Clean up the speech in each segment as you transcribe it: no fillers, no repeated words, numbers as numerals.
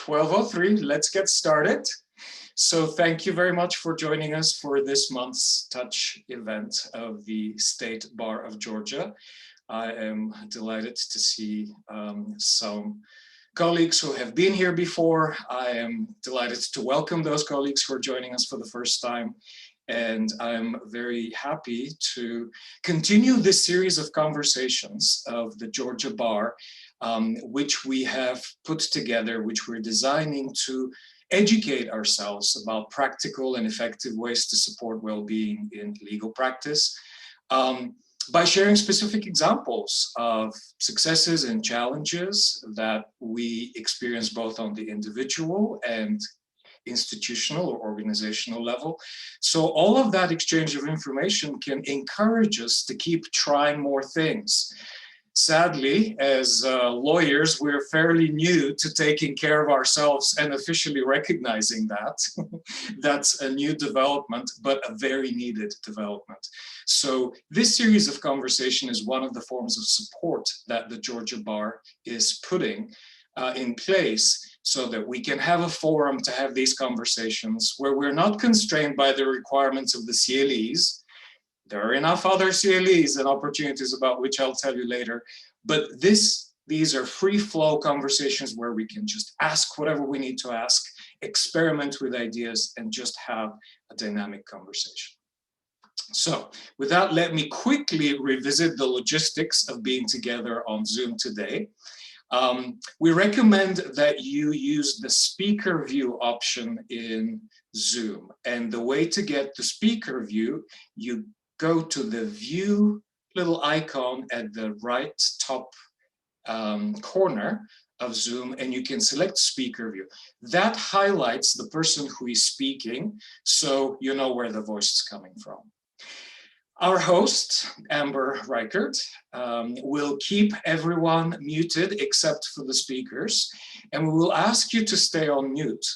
12:03, let's get started. So thank you very much for joining us for this month's Touch event of the State Bar of Georgia. I am delighted to see some colleagues who have been here before. I am delighted to welcome those colleagues who are joining us for the first time. And I'm very happy to continue this series of conversations of the Georgia Bar, which we have put together, which we're designing to educate ourselves about practical and effective ways to support well-being in legal practice, by sharing specific examples of successes and challenges that we experience both on the individual and institutional or organizational level. So all of that exchange of information can encourage us to keep trying more things. Sadly, as lawyers, we're fairly new to taking care of ourselves and officially recognizing that. That's a new development, but a very needed development. So this series of conversation is one of the forms of support that the Georgia Bar is putting in place so that we can have a forum to have these conversations where we're not constrained by the requirements of the CLEs. There are enough other CLEs and opportunities about which I'll tell you later, but these are free flow conversations where we can just ask whatever we need to ask, experiment with ideas, and just have a dynamic conversation. So with that, let me quickly revisit the logistics of being together on Zoom today. We recommend that you use the speaker view option in Zoom. And the way to get the speaker view, you go to the view little icon at the right top corner of Zoom, and you can select speaker view. That highlights the person who is speaking, so you know where the voice is coming from. Our host, Amber Reichert, will keep everyone muted except for the speakers, and we will ask you to stay on mute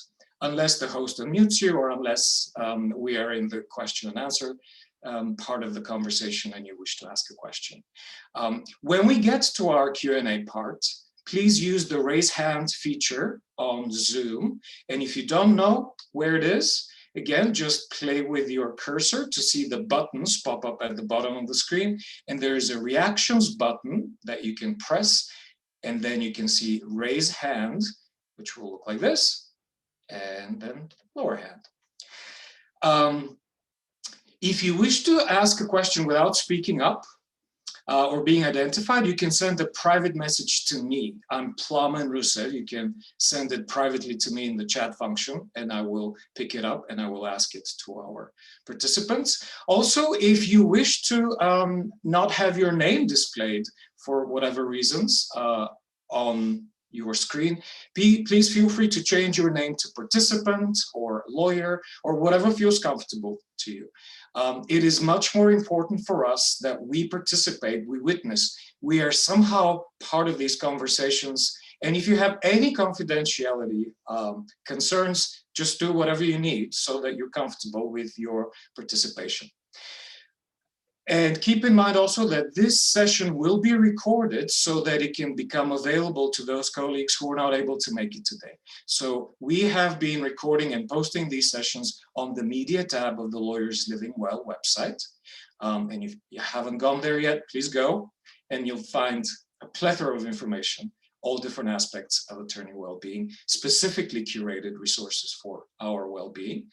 unless the host unmutes you or unless we are in the question and answer part of the conversation and you wish to ask a question. When we get to our Q&A part, please use the raise hand feature on Zoom. And if you don't know where it is, again, just play with your cursor to see the buttons pop up at the bottom of the screen. And there is a reactions button that you can press. And then you can see raise hand, which will look like this, and then lower hand. If you wish to ask a question without speaking up or being identified, you can send a private message to me. I'm Plamen Rusev. You can send it privately to me in the chat function, and I will pick it up and I will ask it to our participants. Also, if you wish to not have your name displayed for whatever reasons on your screen, please feel free to change your name to participant or lawyer or whatever feels comfortable to you. It is much more important for us that we participate, we witness, we are somehow part of these conversations. And if you have any confidentiality concerns, just do whatever you need so that you're comfortable with your participation. And keep in mind also that this session will be recorded so that it can become available to those colleagues who are not able to make it today. So we have been recording and posting these sessions on the media tab of the Lawyers Living Well website. And if you haven't gone there yet, please go, and you'll find a plethora of information, all different aspects of attorney well-being, specifically curated resources for our well-being.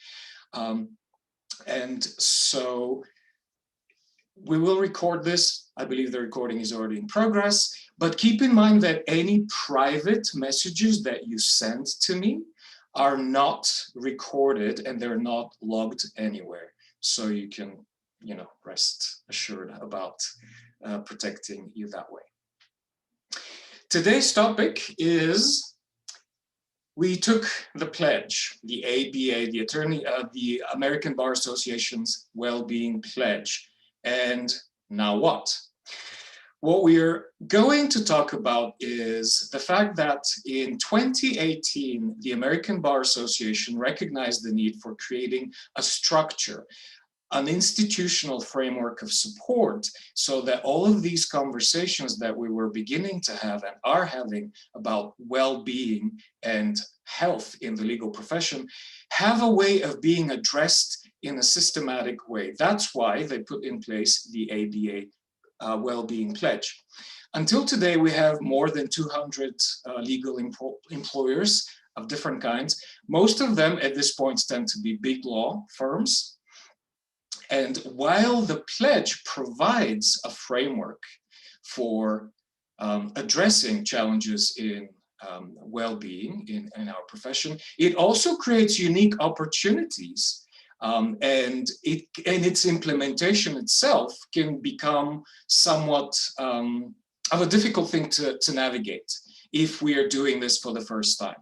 And so we will record this. I believe the recording is already in progress, but keep in mind that any private messages that you send to me are not recorded and they're not logged anywhere. So you can, rest assured about protecting you that way. Today's topic is, we took the pledge, the ABA, the American Bar Association's Wellbeing Pledge. And now what? What we're going to talk about is the fact that in 2018, the American Bar Association recognized the need for creating a structure, an institutional framework of support so that all of these conversations that we were beginning to have and are having about well-being and health in the legal profession have a way of being addressed in a systematic way. That's why they put in place the ABA Well-Being Pledge. Until today, we have more than 200 legal employers of different kinds. Most of them at this point tend to be big law firms. And while the pledge provides a framework for addressing challenges in well-being in our profession, it also creates unique opportunities. And its implementation itself can become somewhat of a difficult thing to navigate if we are doing this for the first time.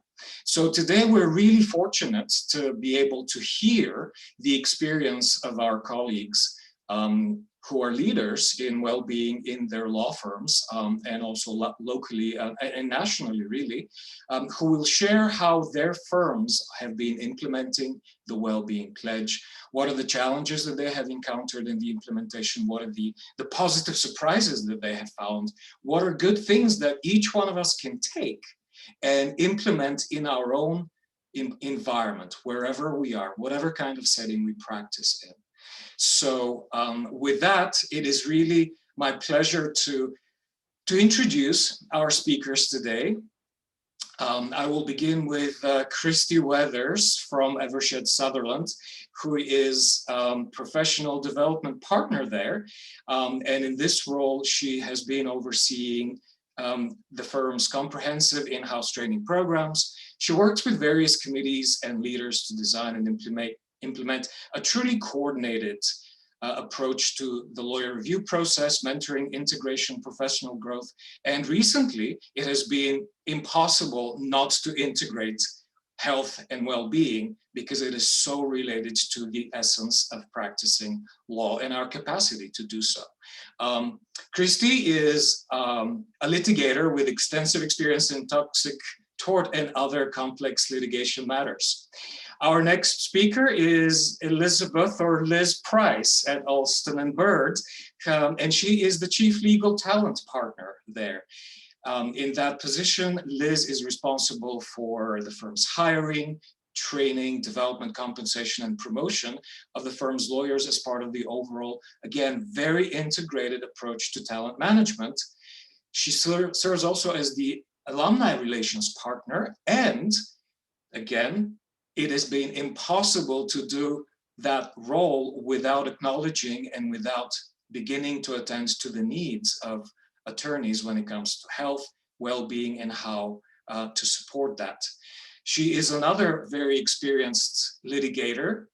So today we're really fortunate to be able to hear the experience of our colleagues who are leaders in well-being in their law firms and also locally and nationally really, who will share how their firms have been implementing the well-being pledge. What are the challenges that they have encountered in the implementation? What are the positive surprises that they have found? What are good things that each one of us can take and implement in our own environment, wherever we are, whatever kind of setting we practice in. So with that, it is really my pleasure to introduce our speakers today. I will begin with Kristy Weathers from Eversheds Sutherland, who is professional development partner there. And in this role, she has been overseeing the firm's comprehensive in-house training programs. She works with various committees and leaders to design and implement a truly coordinated approach to the lawyer review process, mentoring, integration, professional growth. And recently, it has been impossible not to integrate health and well-being because it is so related to the essence of practicing law and our capacity to do so. Kristy is a litigator with extensive experience in toxic tort and other complex litigation matters. Our next speaker is Elizabeth or Liz Price at Alston and Bird, and she is the Chief Legal Talent Partner there. In that position, Liz is responsible for the firm's hiring, training, development, compensation, and promotion of the firm's lawyers as part of the overall, again, very integrated approach to talent management. She serves also as the alumni relations partner, and again, it has been impossible to do that role without acknowledging and without beginning to attend to the needs of attorneys when it comes to health, well-being, and how to support that. She is another very experienced litigator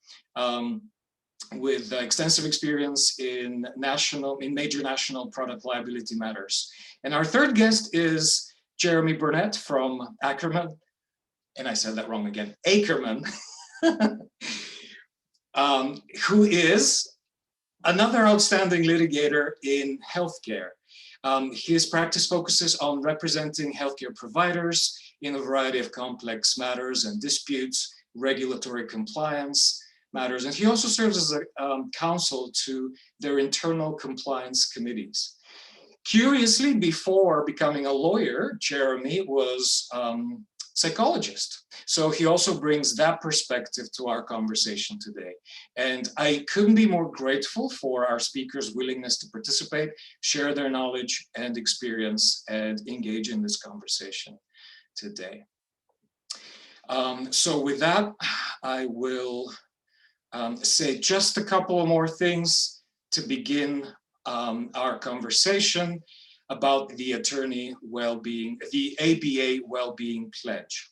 with extensive experience in major national product liability matters. And our third guest is Jeremy Burnette from Akerman, and I said that wrong again, Akerman, who is another outstanding litigator in healthcare. His practice focuses on representing healthcare providers in a variety of complex matters and disputes, regulatory compliance matters, and he also serves as a counsel to their internal compliance committees. Curiously, before becoming a lawyer, Jeremy was psychologist. So he also brings that perspective to our conversation today. And I couldn't be more grateful for our speakers' willingness to participate, share their knowledge and experience, and engage in this conversation today. So with that, I will say just a couple of more things to begin our conversation about the attorney well-being, the ABA Well-Being Pledge.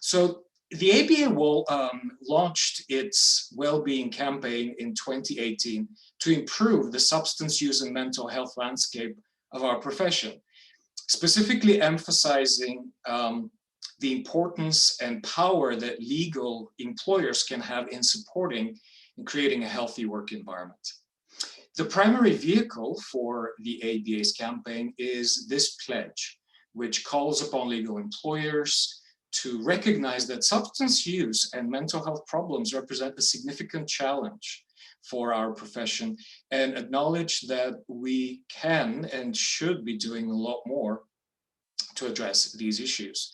So the ABA launched its well-being campaign in 2018 to improve the substance use and mental health landscape of our profession, specifically emphasizing the importance and power that legal employers can have in supporting and creating a healthy work environment. The primary vehicle for the ABA's campaign is this pledge, which calls upon legal employers to recognize that substance use and mental health problems represent a significant challenge for our profession, and acknowledge that we can and should be doing a lot more to address these issues.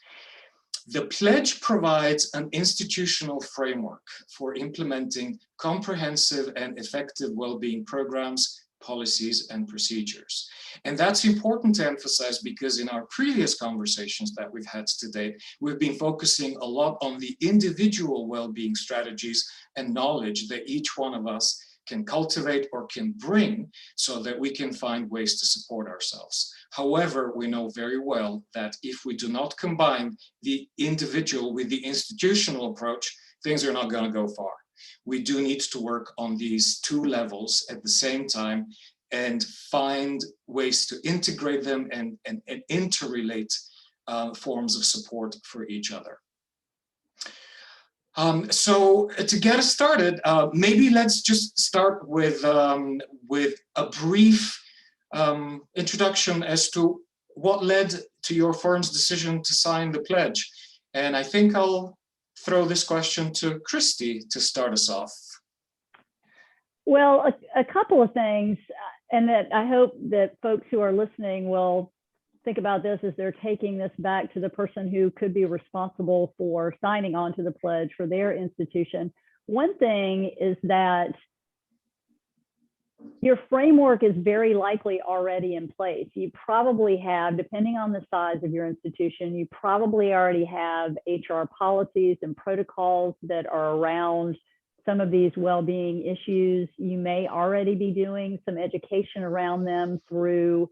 The pledge provides an institutional framework for implementing comprehensive and effective well-being programs, policies, and procedures. And that's important to emphasize because in our previous conversations that we've had today, we've been focusing a lot on the individual well-being strategies and knowledge that each one of us can cultivate or can bring so that we can find ways to support ourselves. However, we know very well that if we do not combine the individual with the institutional approach, things are not going to go far. We do need to work on these two levels at the same time and find ways to integrate them and interrelate forms of support for each other. So to get us started, maybe let's just start with a brief introduction as to what led to your firm's decision to sign the pledge. And I think I'll throw this question to Kristy to start us off. Well, a couple of things, and that I hope that folks who are listening will think about this as they're taking this back to the person who could be responsible for signing on to the pledge for their institution. One thing is that your framework is very likely already in place. You probably have, depending on the size of your institution, you probably already have HR policies and protocols that are around some of these well-being issues. You may already be doing some education around them through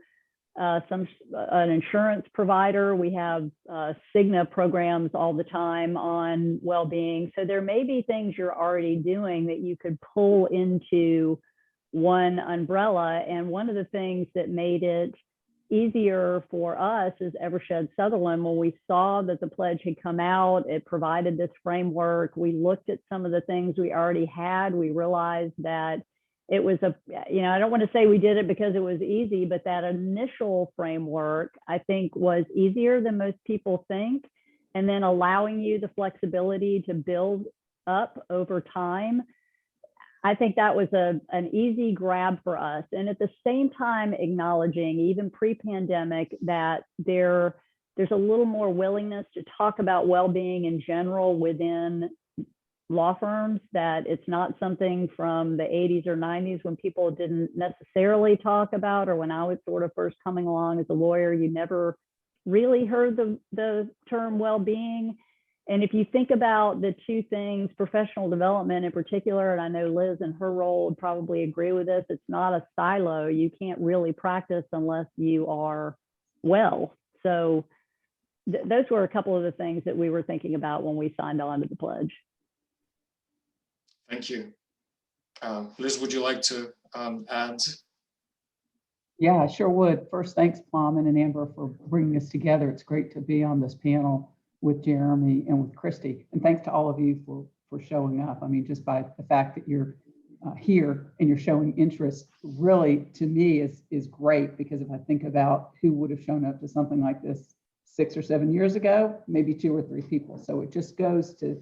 an insurance provider. We have Cigna programs all the time on well-being. So there may be things you're already doing that you could pull into one umbrella. And one of the things that made it easier for us as Eversheds Sutherland, when we saw that the pledge had come out, it provided this framework. We looked at some of the things we already had. We realized that it was I don't want to say we did it because it was easy, but that initial framework, I think, was easier than most people think. And then allowing you the flexibility to build up over time, I think that was an easy grab for us. And at the same time, acknowledging, even pre-pandemic, that there's a little more willingness to talk about well-being in general within law firms, that it's not something from the 80s or 90s when people didn't necessarily talk about, or when I was sort of first coming along as a lawyer, you never really heard the term well-being. And if you think about the two things, professional development in particular, and I know Liz in her role would probably agree with this, it's not a silo. You can't really practice unless you are well. So those were a couple of the things that we were thinking about when we signed on to the pledge. Thank you. Liz, would you like to add? Yeah, I sure would. First, thanks, Plum and Amber, for bringing us together. It's great to be on this panel with Jeremy and with Kristy. And thanks to all of you for showing up. I mean, just by the fact that you're here and you're showing interest, really, to me, is great, because if I think about who would have shown up to something like this 6 or 7 years ago, maybe 2 or 3 people. So it just goes to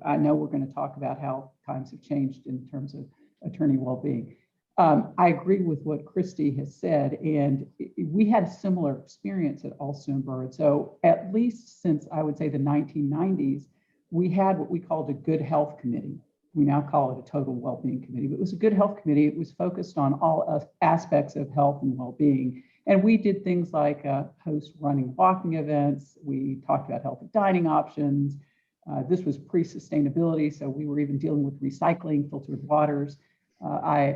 I know we're going to talk about how times have changed in terms of attorney well-being. I agree with what Kristy has said, and we had a similar experience at Alston. So at least since, I would say, the 1990s, we had what we called a good health committee. We now call it a total well-being committee, but it was a good health committee. It was focused on all aspects of health and well-being. And we did things like host running walking events. We talked about healthy dining options. This was pre-sustainability, so we were even dealing with recycling, filtered waters. I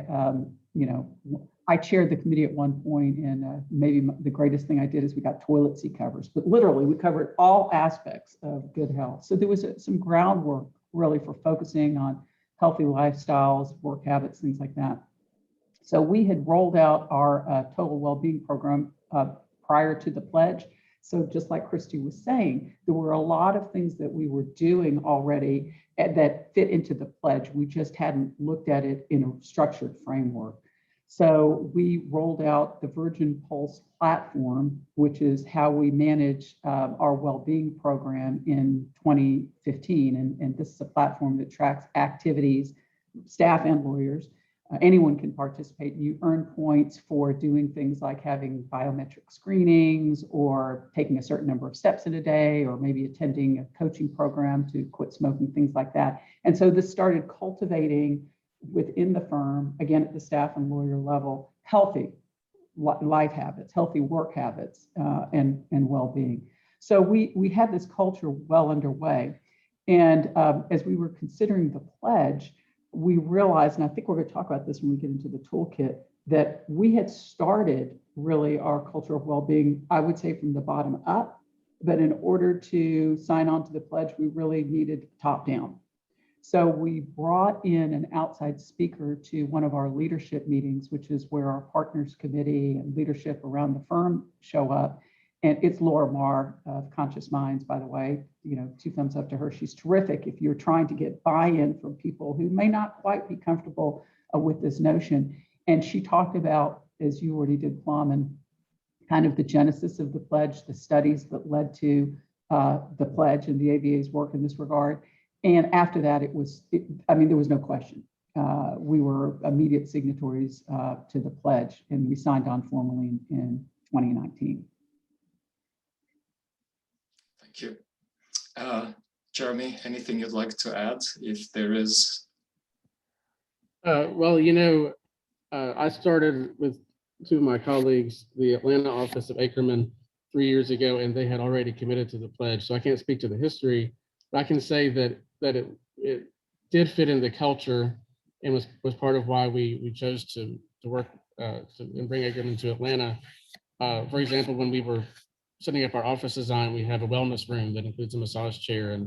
chaired the committee at one point, and maybe the greatest thing I did is we got toilet seat covers, but literally we covered all aspects of good health. So there was some groundwork really for focusing on healthy lifestyles, work habits, things like that. So we had rolled out our total well-being program prior to the pledge. So just like Kristy was saying, there were a lot of things that we were doing already that fit into the pledge. We just hadn't looked at it in a structured framework. So we rolled out the Virgin Pulse platform, which is how we manage our well-being program in 2015. And this is a platform that tracks activities staff and lawyers. Anyone can participate. You earn points for doing things like having biometric screenings or taking a certain number of steps in a day, or maybe attending a coaching program to quit smoking, things like that. And so this started cultivating within the firm, again, at the staff and lawyer level, healthy life habits, healthy work habits, and well-being. So we had this culture well underway. And as we were considering the pledge, we realized, and I think we're going to talk about this when we get into the toolkit, that we had started really our culture of well-being, I would say, from the bottom up. But in order to sign on to the pledge, we really needed top down. So we brought in an outside speaker to one of our leadership meetings, which is where our partners committee and leadership around the firm show up. And it's Laura Marr of Conscious Minds, by the way, 2 thumbs up to her. She's terrific if you're trying to get buy-in from people who may not quite be comfortable with this notion. And she talked about, as you already did, Plum, and kind of the genesis of the pledge, the studies that led to the pledge and the ABA's work in this regard. And after that, there was no question. We were immediate signatories to the pledge, and we signed on formally in 2019. Thank you. Jeremy, anything you'd like to add, if there is? Well, I started with 2 of my colleagues, the Atlanta office of Akerman, 3 years ago, and they had already committed to the pledge. So I can't speak to the history, but I can say that it did fit in the culture and was part of why we chose to work and bring Akerman to Atlanta. For example, when we were setting up our office design, we have a wellness room that includes a massage chair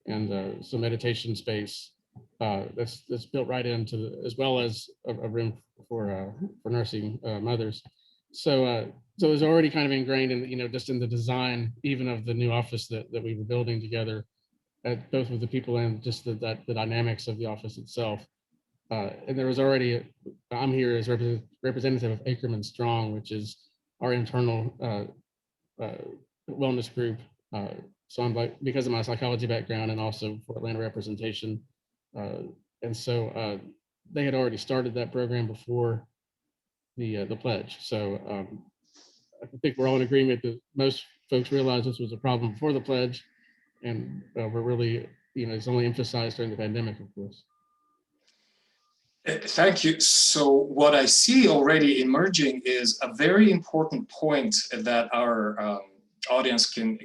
and some meditation space that's built right into as well as a room for nursing mothers. So it was already kind of ingrained in just in the design even of the new office that we were building together, both with the people and just the dynamics of the office itself. And there was already I'm here as representative of Akerman Strong, which is our internal wellness group. So I'm because of my psychology background and also for Atlanta representation. And so they had already started that program before the pledge. So I think we're all in agreement that most folks realized this was a problem before the pledge, and we're really, it's only emphasized during the pandemic, of course. Thank you. So what I see already emerging is a very important point that our audience can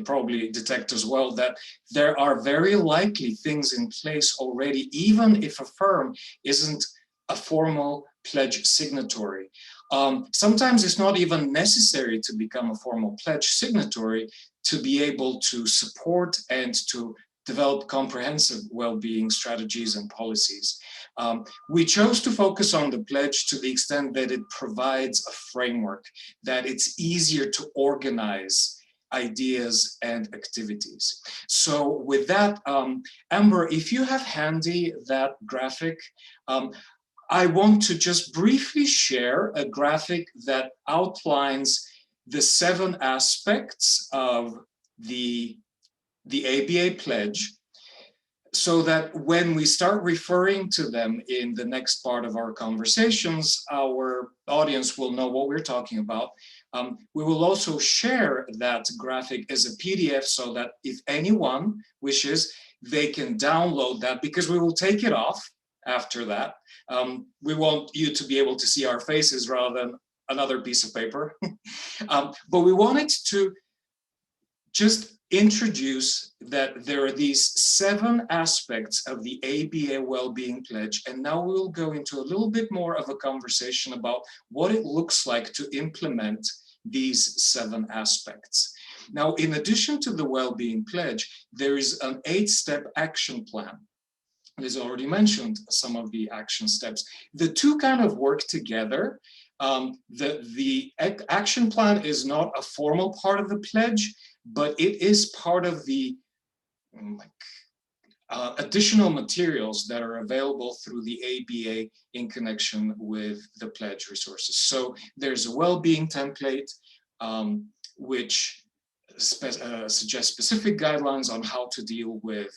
probably detect as well, that there are very likely things in place already, even if a firm isn't a formal pledge signatory. Sometimes it's not even necessary to become a formal pledge signatory to be able to support and to develop comprehensive well-being strategies and policies. We chose to focus on the pledge to the extent that it provides a framework, that it's easier to organize ideas and activities. So with that, Amber, if you have handy that graphic, I want to just briefly share a graphic that outlines the 7 aspects of the ABA pledge, so that when we start referring to them in the next part of our conversations, our audience will know what we're talking about. We will also share that graphic as a PDF so that if anyone wishes, they can download that, because we will take it off after that. We want you to be able to see our faces rather than another piece of paper. But we wanted to just introduce that there are these 7 aspects of the ABA Wellbeing Pledge, and now we'll go into a little bit more of a conversation about what it looks like to implement these 7 aspects. Now, in addition to the Wellbeing Pledge, there is an 8-step action plan. Liz already mentioned some of the action steps. The 2 kind of work together. The action plan is not a formal part of the pledge, but it is part of the additional materials that are available through the ABA in connection with the pledge resources. So there's a well-being template, which suggests specific guidelines on how to deal with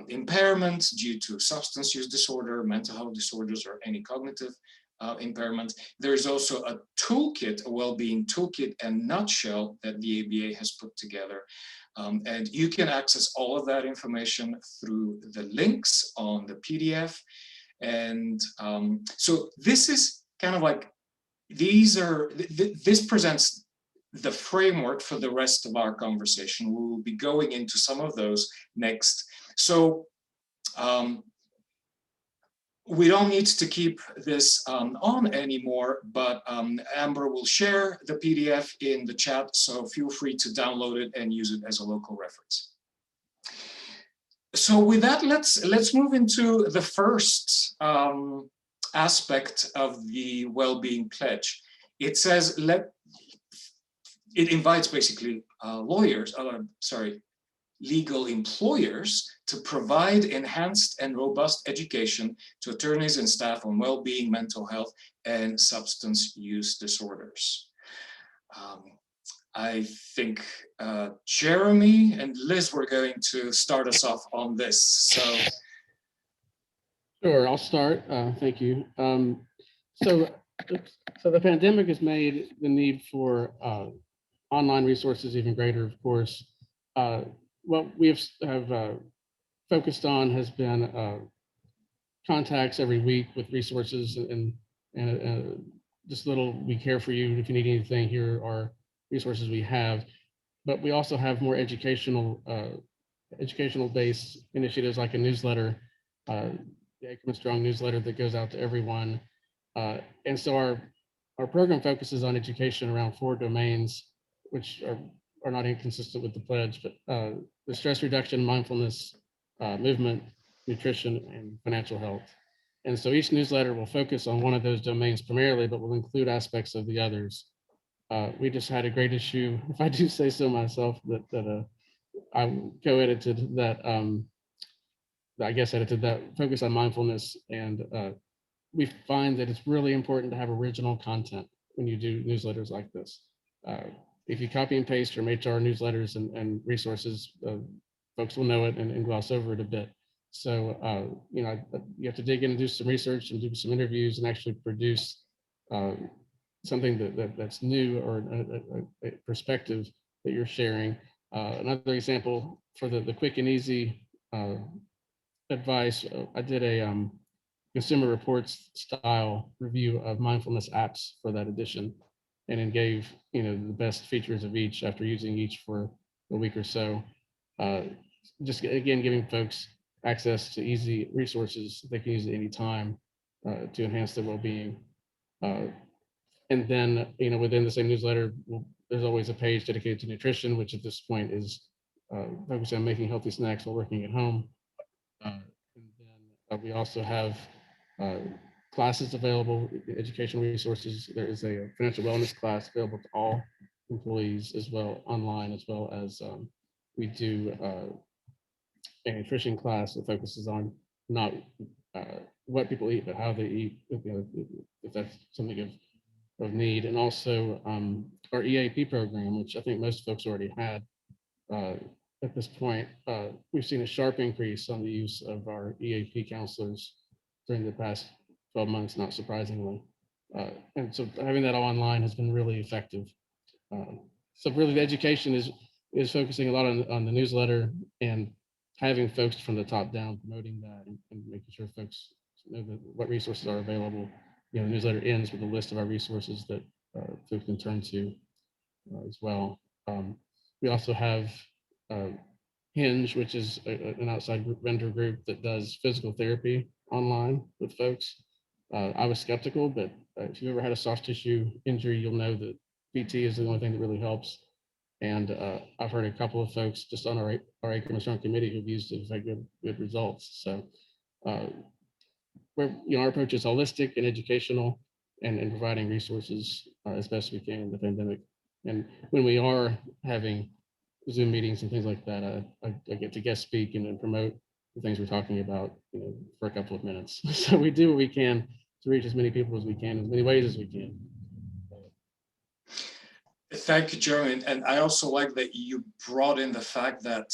impairment due to substance use disorder, mental health disorders, or any cognitive impairment. There's also a toolkit, a well-being toolkit and nutshell that the ABA has put together. And you can access all of that information through the links on the PDF. And so this is kind of like, this presents the framework for the rest of our conversation. We will be going into some of those next. So we don't need to keep this on anymore, but Amber will share the PDF in the chat, so feel free to download it and use it as a local reference. So with that, let's move into the first aspect of the well-being pledge. It says, it invites basically legal employers to provide enhanced and robust education to attorneys and staff on well-being, mental health, and substance use disorders. I think Jeremy and Liz were going to start us off on this. So, sure, I'll start. Thank you. So the pandemic has made the need for online resources even greater, of course. What we have focused on has been contacts every week with resources and just little, we care for you. If you need anything, here are resources we have. But we also have more educational based initiatives like a newsletter, the Akerman Strong newsletter that goes out to everyone. And so our program focuses on education around 4 domains, which are not inconsistent with the pledge, but the stress reduction, mindfulness, movement, nutrition, and financial health. And so each newsletter will focus on one of those domains primarily, but will include aspects of the others. We just had a great issue, if I do say so myself, that I co-edited that, edited that focus on mindfulness. And we find that it's really important to have original content when you do newsletters like this. If you copy and paste from HR newsletters and resources, folks will know it and gloss over it a bit. So, you have to dig in and do some research and do some interviews and actually produce something that's new or a perspective that you're sharing. Another example for the quick and easy advice, I did a Consumer Reports style review of mindfulness apps for that edition, and then gave the best features of each after using each for a week or so. Just again, giving folks access to easy resources they can use at any time to enhance their well-being. And then, within the same newsletter, there's always a page dedicated to nutrition, which at this point is focused on making healthy snacks while working at home. And then we also have classes available, educational resources. There is a financial wellness class available to all employees as well, online, as well as we do a nutrition class that focuses on not what people eat, but how they eat, if that's something of need. And also our EAP program, which I think most folks already had at this point. We've seen a sharp increase on the use of our EAP counselors during the past 12 months, not surprisingly. And so having that all online has been really effective. So really the education is focusing a lot on the newsletter and having folks from the top down promoting that and making sure folks know what resources are available. The newsletter ends with a list of our resources that folks can turn to as well. We also have Hinge, which is an outside vendor group that does physical therapy online with folks. I was skeptical, but if you've ever had a soft tissue injury, you'll know that PT is the only thing that really helps. And I've heard a couple of folks just on our Akerman Strong committee who've used it, have had good results. So our approach is holistic and educational and providing resources as best we can in the pandemic. And when we are having Zoom meetings and things like that, I get to guest speak and promote the things we're talking about for a couple of minutes. So we do what we can to reach as many people as we can, as many ways as we can. Thank you, Jeremy. And I also like that you brought in the fact that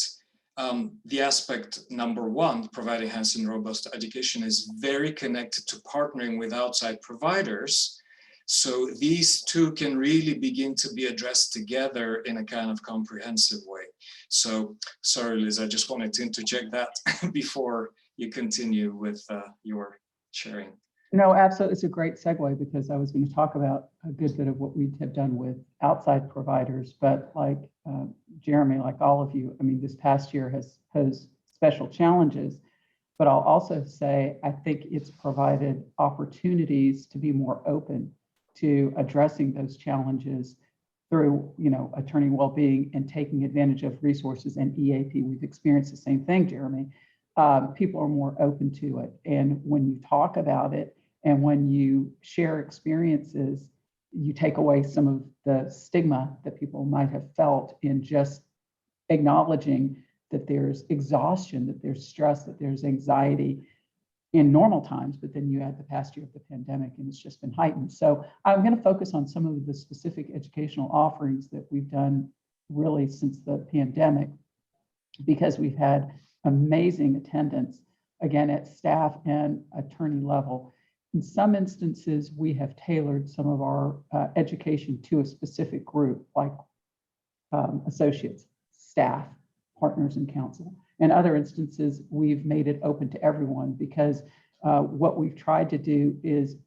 the aspect number one, providing hands and robust education, is very connected to partnering with outside providers. So these two can really begin to be addressed together in a kind of comprehensive way. So sorry, Liz, I just wanted to interject that before you continue with your sharing. No, absolutely. It's a great segue because I was going to talk about a good bit of what we have done with outside providers, but like Jeremy, like all of you, I mean, this past year has posed special challenges, but I'll also say, I think it's provided opportunities to be more open to addressing those challenges through, attorney well-being and taking advantage of resources and EAP. We've experienced the same thing, Jeremy. People are more open to it. And when you talk about it and when you share experiences, you take away some of the stigma that people might have felt in just acknowledging that there's exhaustion, that there's stress, that there's anxiety in normal times, but then you add the past year of the pandemic and it's just been heightened. So I'm going to focus on some of the specific educational offerings that we've done really since the pandemic, because we've had amazing attendance, again, at staff and attorney level. In some instances, we have tailored some of our education to a specific group, like associates, staff, partners, and counsel. In other instances, we've made it open to everyone because what we've tried to do is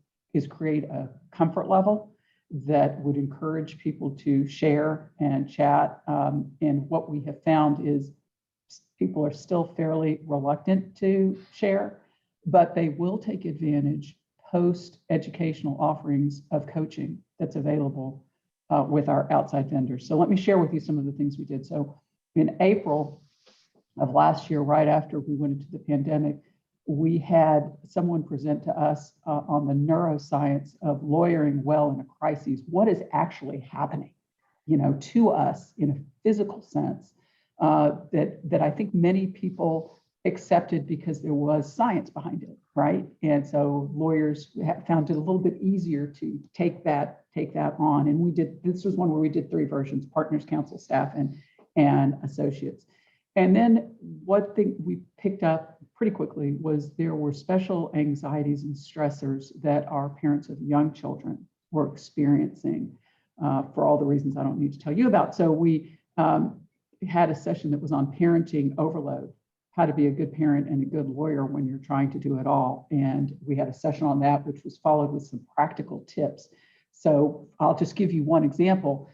create a comfort level that would encourage people to share and chat. And what we have found is people are still fairly reluctant to share, but they will take advantage post-educational offerings of coaching that's available with our outside vendors. So let me share with you some of the things we did. So in April of last year, right after we went into the pandemic, we had someone present to us on the neuroscience of lawyering well in a crisis. What is actually happening, to us in a physical sense that I think many people accepted because there was science behind it, right? And so lawyers found it a little bit easier to take that on. And this was one where we did 3 versions: partners, counsel, staff, and associates. And then what we picked up pretty quickly was there were special anxieties and stressors that our parents of young children were experiencing for all the reasons I don't need to tell you about. So we had a session that was on parenting overload, how to be a good parent and a good lawyer when you're trying to do it all. And we had a session on that, which was followed with some practical tips. So I'll just give you one example.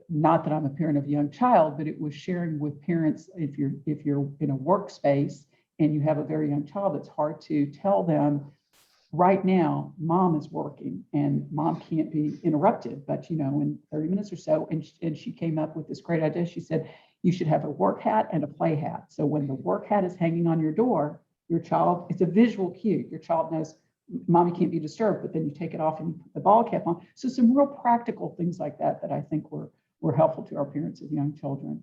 Not that I'm a parent of a young child, but it was sharing with parents, if you're in a workspace and you have a very young child, it's hard to tell them, right now, mom is working and mom can't be interrupted, but in 30 minutes or so. And she came up with this great idea. She said, you should have a work hat and a play hat. So when the work hat is hanging on your door, your child, it's a visual cue. Your child knows mommy can't be disturbed, but then you take it off and you put the ball cap on. So some real practical things like that I think were helpful to our parents of young children.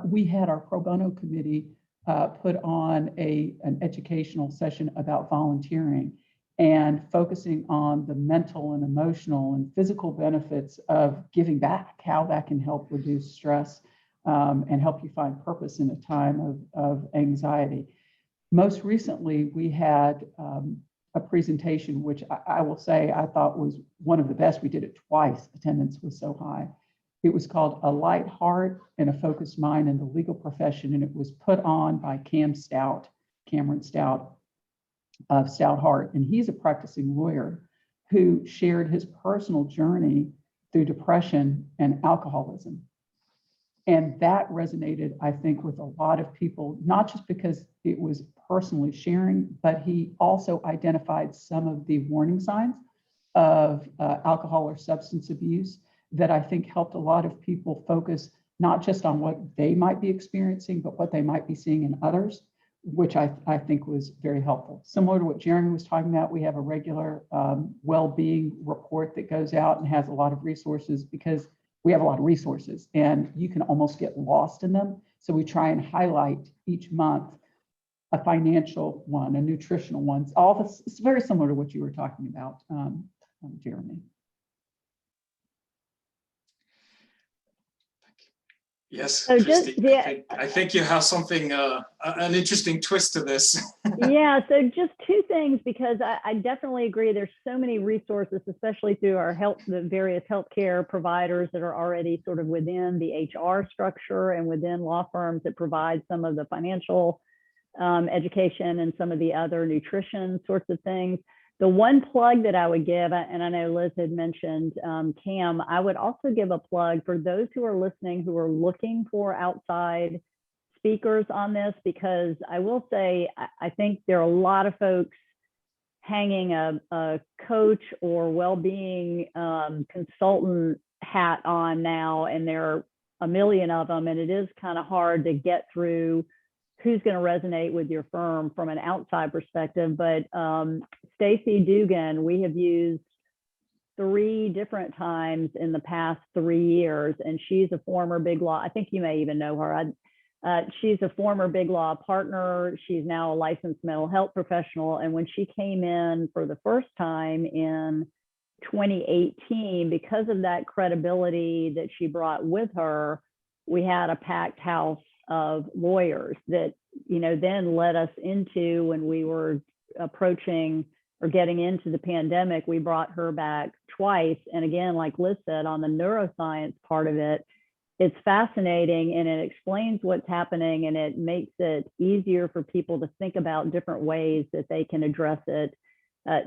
We had our pro bono committee put on an educational session about volunteering and focusing on the mental and emotional and physical benefits of giving back, how that can help reduce stress and help you find purpose in a time of anxiety. Most recently, we had a presentation, which I will say I thought was one of the best. We did it twice. Attendance was so high. It was called A Light Heart and a Focused Mind in the Legal Profession, and it was put on by Cameron Stout of Stout Heart. And he's a practicing lawyer who shared his personal journey through depression and alcoholism. And that resonated, I think, with a lot of people, not just because it was personally sharing, but he also identified some of the warning signs of alcohol or substance abuse that I think helped a lot of people focus not just on what they might be experiencing, but what they might be seeing in others, which I think was very helpful. Similar to what Jeremy was talking about, we have a regular well-being report that goes out and has a lot of resources, because we have a lot of resources and you can almost get lost in them. So we try and highlight each month a financial one, a nutritional one. All this, it's very similar to what you were talking about, Jeremy. Yes, So just Kristy, yeah, I think you have something, an interesting twist to this. yeah. So just two things, because I definitely agree. There's so many resources, especially through our the various healthcare providers that are already sort of within the HR structure and within law firms that provide some of the financial education and some of the other nutrition sorts of things. The one plug that I would give, and I know Liz had mentioned CAM, I would also give a plug for those who are listening who are looking for outside speakers on this, because I will say, I think there are a lot of folks hanging a coach or well-being consultant hat on now, and there are a million of them, and it is kind of hard to get through who's going to resonate with your firm from an outside perspective. But Stacy Dugan, we have used 3 different times in the past 3 years, and she's a former Big Law. I think you may even know her. She's a former Big Law partner. She's now a licensed mental health professional. And when she came in for the first time in 2018, because of that credibility that she brought with her, we had a packed house of lawyers that, you know, then led us into, when we were approaching or getting into the pandemic, we brought her back twice. And again, like Liz said, on the neuroscience part of it, it's fascinating, and it explains what's happening, and it makes it easier for people to think about different ways that they can address it,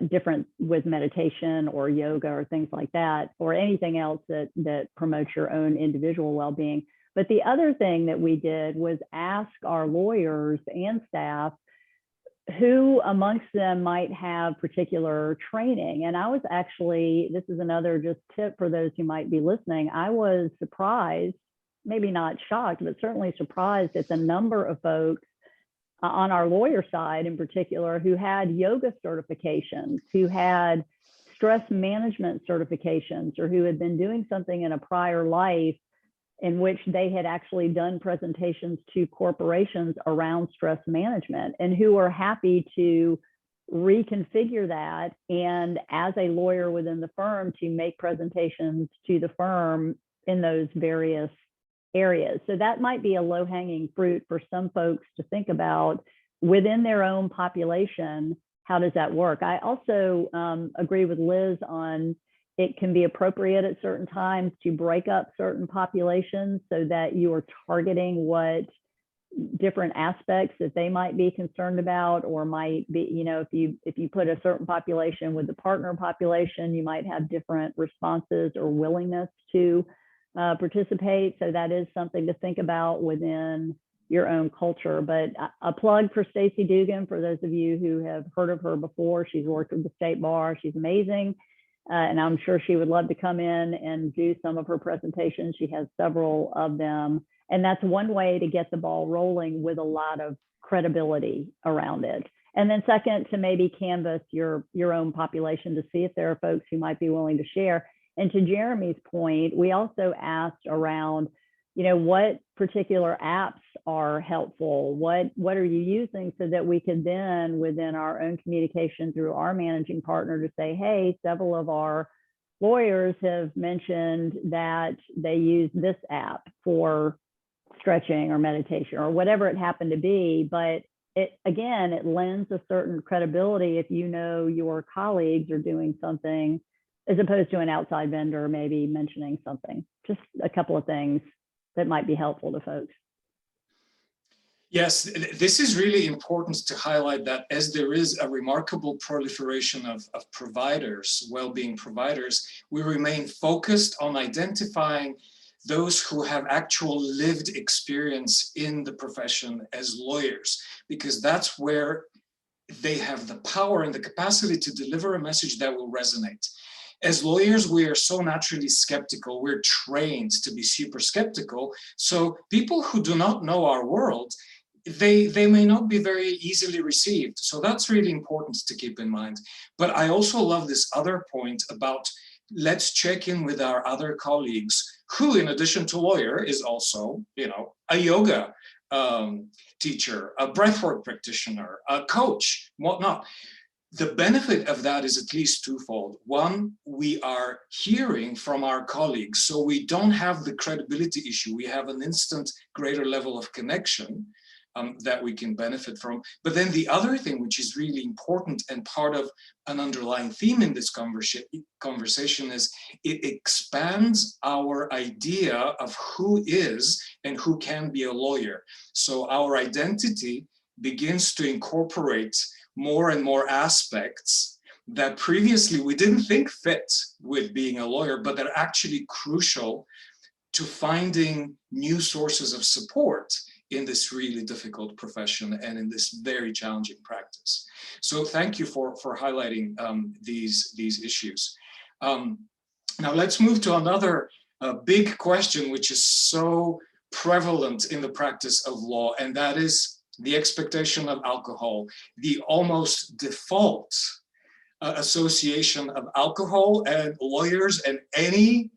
different with meditation or yoga or things like that, or anything else that promotes your own individual well-being. But the other thing that we did was ask our lawyers and staff who amongst them might have particular training. And I was actually, this is another just tip for those who might be listening, I was surprised, maybe not shocked, but certainly surprised at the number of folks on our lawyer side in particular who had yoga certifications, who had stress management certifications, or who had been doing something in a prior life in which they had actually done presentations to corporations around stress management, and who are happy to reconfigure that, and as a lawyer within the firm, to make presentations to the firm in those various areas. So that might be a low-hanging fruit for some folks to think about within their own population. How does that work? I also agree with Liz on it can be appropriate at certain times to break up certain populations so that you are targeting what different aspects that they might be concerned about, or might be, you know, if you put a certain population with the partner population, you might have different responses or willingness to participate. So that is something to think about within your own culture. But a plug for Stacy Dugan, for those of you who have heard of her before, she's worked with the state bar. She's amazing. And I'm sure she would love to come in and do some of her presentations. She has several of them. And that's one way to get the ball rolling with a lot of credibility around it. And then second, to maybe canvas your own population to see if there are folks who might be willing to share. And to Jeremy's point, we also asked around, you know, what particular apps are helpful? What are you using, so that we can then, within our own communication through our managing partner, to say, hey, several of our lawyers have mentioned that they use this app for stretching or meditation or whatever it happened to be. But it, again, it lends a certain credibility if you know your colleagues are doing something, as opposed to an outside vendor maybe mentioning something. Just a couple of things that might be helpful to folks. Yes, this is really important to highlight, that as there is a remarkable proliferation of providers, well-being providers, we remain focused on identifying those who have actual lived experience in the profession as lawyers, because that's where they have the power and the capacity to deliver a message that will resonate. As lawyers, we are so naturally skeptical. We're trained to be super skeptical. So people who do not know our world, they may not be very easily received. So that's really important to keep in mind. But I also love this other point about, let's check in with our other colleagues who, in addition to lawyer, is also, you know, a yoga teacher, a breathwork practitioner, a coach, whatnot. the benefit of that is at least twofold. One, we are hearing from our colleagues, so we don't have the credibility issue. We have an instant greater level of connection that we can benefit from. But then the other thing, which is really important and part of an underlying theme in this conversation, is it expands our idea of who is and who can be a lawyer. So our identity begins to incorporate more and more aspects that previously we didn't think fit with being a lawyer, but they're actually crucial to finding new sources of support in this really difficult profession and in this very challenging practice. So thank you for highlighting these issues. Now let's move to another big question, which is so prevalent in the practice of law, and that is the expectation of alcohol, the almost default association of alcohol and lawyers and any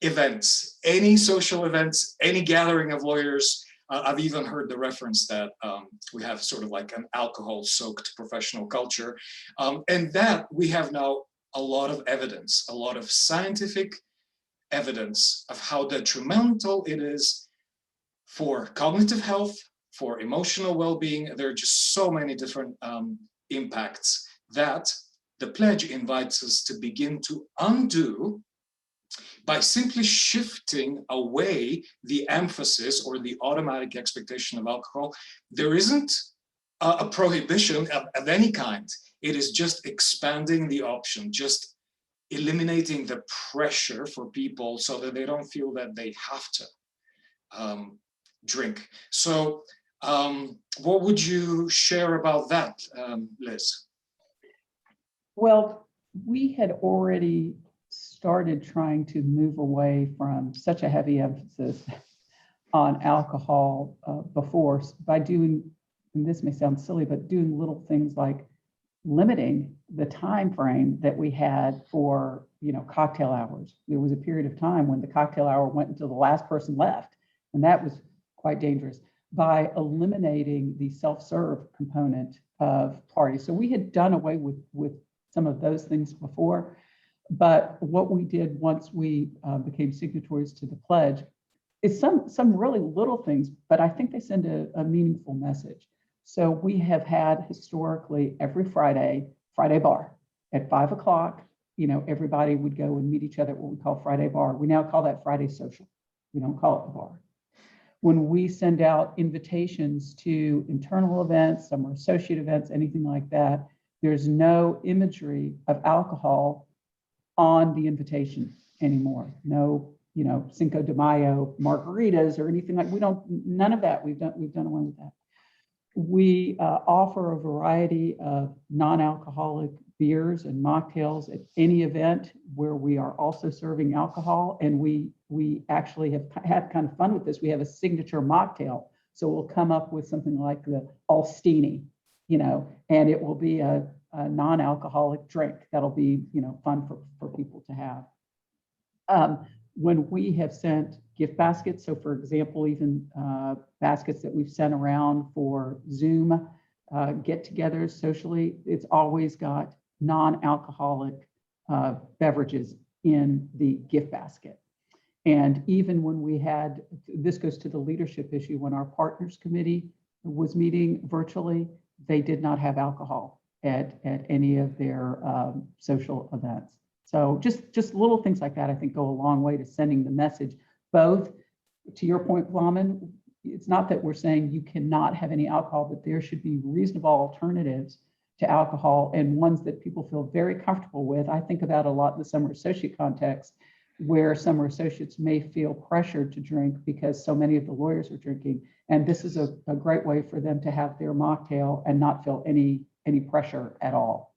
events, any social events, any gathering of lawyers. I've even heard the reference that we have sort of like an alcohol-soaked professional culture, and that we have now a lot of evidence, a lot of scientific evidence of how detrimental it is for cognitive health, for emotional well-being. There are just so many different impacts that the pledge invites us to begin to undo by simply shifting away the emphasis or the automatic expectation of alcohol. There isn't a prohibition of any kind. It is just expanding the option, just eliminating the pressure for people so that they don't feel that they have to drink. So what would you share about that, Liz? Well, we had already started trying to move away from such a heavy emphasis on alcohol before by doing, and this may sound silly, but doing little things like limiting the time frame that we had for, cocktail hours. There was a period of time when the cocktail hour went until the last person left, and that was quite dangerous, by eliminating the self-serve component of parties. So we had done away with some of those things before, but what we did once we became signatories to the pledge is some really little things, but I think they send a meaningful message. So we have had historically every Friday bar at 5 o'clock. Everybody would go and meet each other at what we call Friday bar. We now call that Friday social. We don't call it the bar. When we send out invitations to internal events, summer associate events, anything like that, there's no imagery of alcohol on the invitation anymore. No, Cinco de Mayo margaritas or anything like. None of that. We've done away with that. We offer a variety of non-alcoholic beers and mocktails at any event where we are also serving alcohol, and we actually have had kind of fun with this. We have a signature mocktail, so we'll come up with something like the Alstini, and it will be a non-alcoholic drink that'll be fun for people to have. When we have sent gift baskets, so for example, even baskets that we've sent around for Zoom get-togethers socially, it's always got non-alcoholic beverages in the gift basket. And even when we had, this goes to the leadership issue, when our partners committee was meeting virtually, they did not have alcohol at any of their social events. So just little things like that, I think, go a long way to sending the message, both to your point, Flamen, it's not that we're saying you cannot have any alcohol, but there should be reasonable alternatives to alcohol and ones that people feel very comfortable with. I think about a lot in the summer associate context, where summer associates may feel pressured to drink because so many of the lawyers are drinking. And this is a great way for them to have their mocktail and not feel any pressure at all.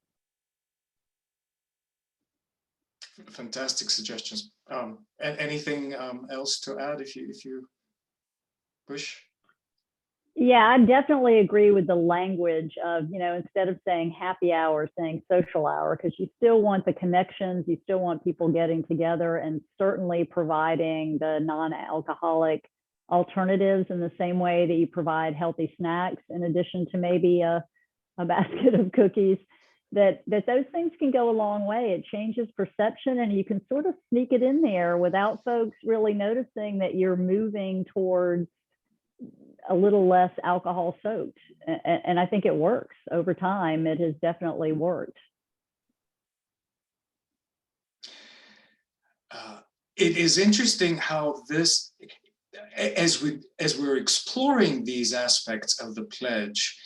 Fantastic suggestions. And anything else to add if you wish? Yeah, I definitely agree with the language of, instead of saying happy hour, saying social hour, because you still want the connections, you still want people getting together, and certainly providing the non-alcoholic alternatives in the same way that you provide healthy snacks in addition to maybe a basket of cookies. that those things can go a long way. It changes perception, and you can sort of sneak it in there without folks really noticing that you're moving towards a little less alcohol soaked. And I think it works over time. It has definitely worked. It is interesting how this, as we're exploring these aspects of the pledge,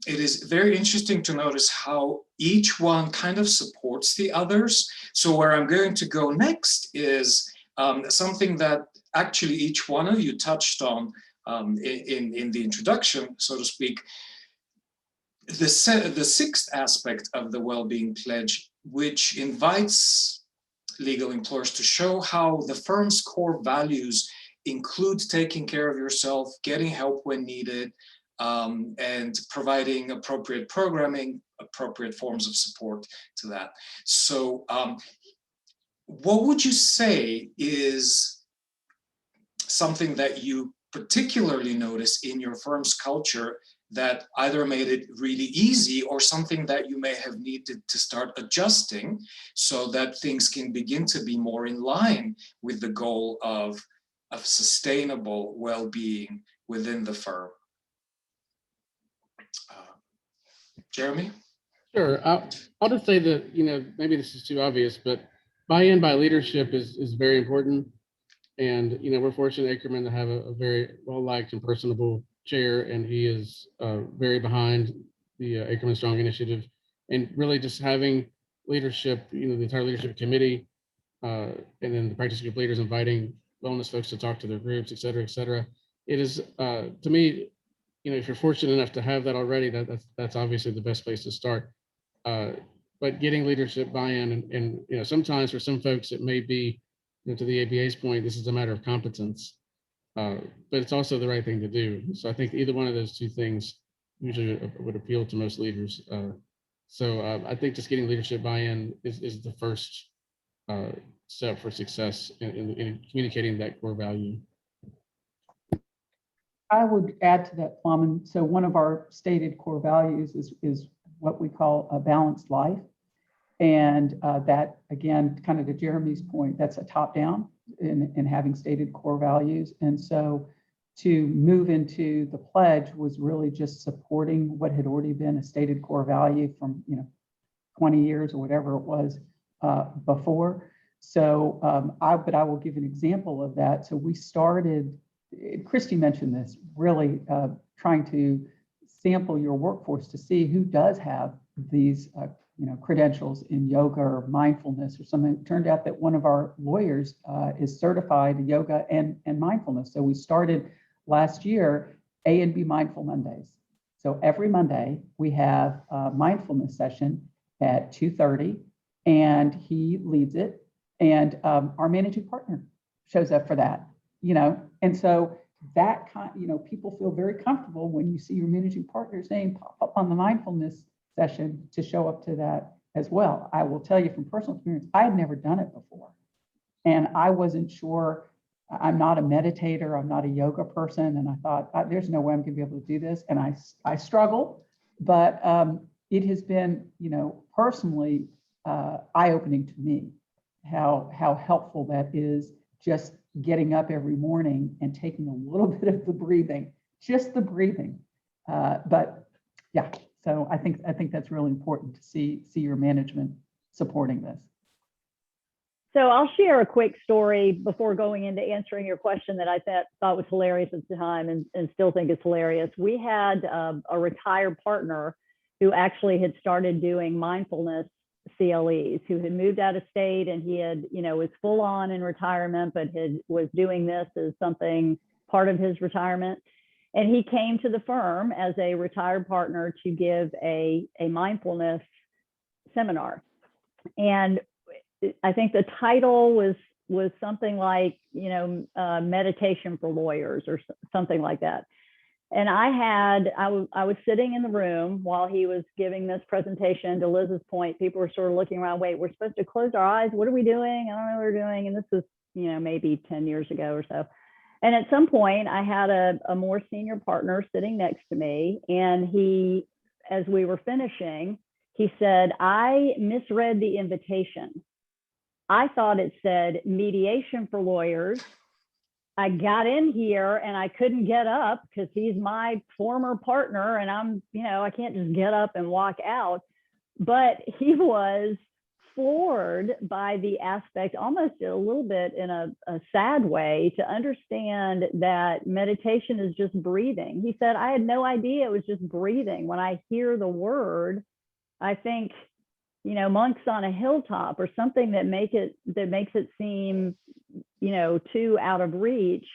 it is very interesting to notice how each one kind of supports the others. So where I'm going to go next is something that actually each one of you touched on in the introduction, so to speak. The sixth aspect of the well-being pledge, which invites legal employers to show how the firm's core values include taking care of yourself, getting help when needed, and providing appropriate programming, appropriate forms of support to that. So what would you say is something that you particularly notice in your firm's culture that either made it really easy or something that you may have needed to start adjusting so that things can begin to be more in line with the goal of sustainable well-being within the firm? Jeremy? Sure. I'll just say that, maybe this is too obvious, but buy-in by leadership is very important. And, we're fortunate at Akerman to have a very well-liked and personable chair, and he is very behind the Akerman Strong Initiative, and really just having leadership, the entire leadership committee, and then the practice group leaders inviting wellness folks to talk to their groups, et cetera, et cetera. It is, to me, if you're fortunate enough to have that already, that's obviously the best place to start. But getting leadership buy-in, and sometimes for some folks it may be, to the ABA's point, this is a matter of competence, but it's also the right thing to do. So I think either one of those two things usually would appeal to most leaders. So I think just getting leadership buy-in is the first step for success in communicating that core value. I would add to that, Plum. So one of our stated core values is what we call a balanced life. And that, again, kind of to Jeremy's point, that's a top-down in having stated core values. And so to move into the pledge was really just supporting what had already been a stated core value from 20 years or whatever it was before. So but I will give an example of that. So we started, Kristy mentioned this, really trying to sample your workforce to see who does have these credentials in yoga or mindfulness or something. It turned out that one of our lawyers is certified in yoga and mindfulness. So we started last year A and B Mindful Mondays. So every Monday we have a mindfulness session at 2:30, and he leads it, and our managing partner shows up for that. And so that people feel very comfortable when you see your managing partner's name pop up on the mindfulness session to show up to that as well. I will tell you from personal experience, I had never done it before. And I wasn't sure, I'm not a meditator, I'm not a yoga person. And I thought, there's no way I'm gonna be able to do this. And I struggled, but it has been, personally eye-opening to me, how helpful that is, just getting up every morning and taking a little bit of the breathing, just the breathing. But yeah. So I think that's really important to see your management supporting this. So I'll share a quick story before going into answering your question that I thought was hilarious at the time and still think it's hilarious. We had a retired partner who actually had started doing mindfulness CLEs, who had moved out of state, and he had, was full on in retirement, but was doing this as something part of his retirement. And he came to the firm as a retired partner to give a mindfulness seminar. And I think the title was something like, meditation for lawyers or something like that. And I was sitting in the room while he was giving this presentation. To Liz's point, people were sort of looking around, wait, we're supposed to close our eyes. What are we doing? I don't know what we're doing. And this was, maybe 10 years ago or so. And at some point, I had a more senior partner sitting next to me, and he, as we were finishing, He said, I misread the invitation. I thought it said mediation for lawyers. I got in here and I couldn't get up because he's my former partner and I'm, I can't just get up and walk out. But he was floored by the aspect, almost a little bit in a sad way, to understand that meditation is just breathing. He said, I had no idea it was just breathing. When I hear the word, I think, monks on a hilltop or something that makes it seem, too out of reach.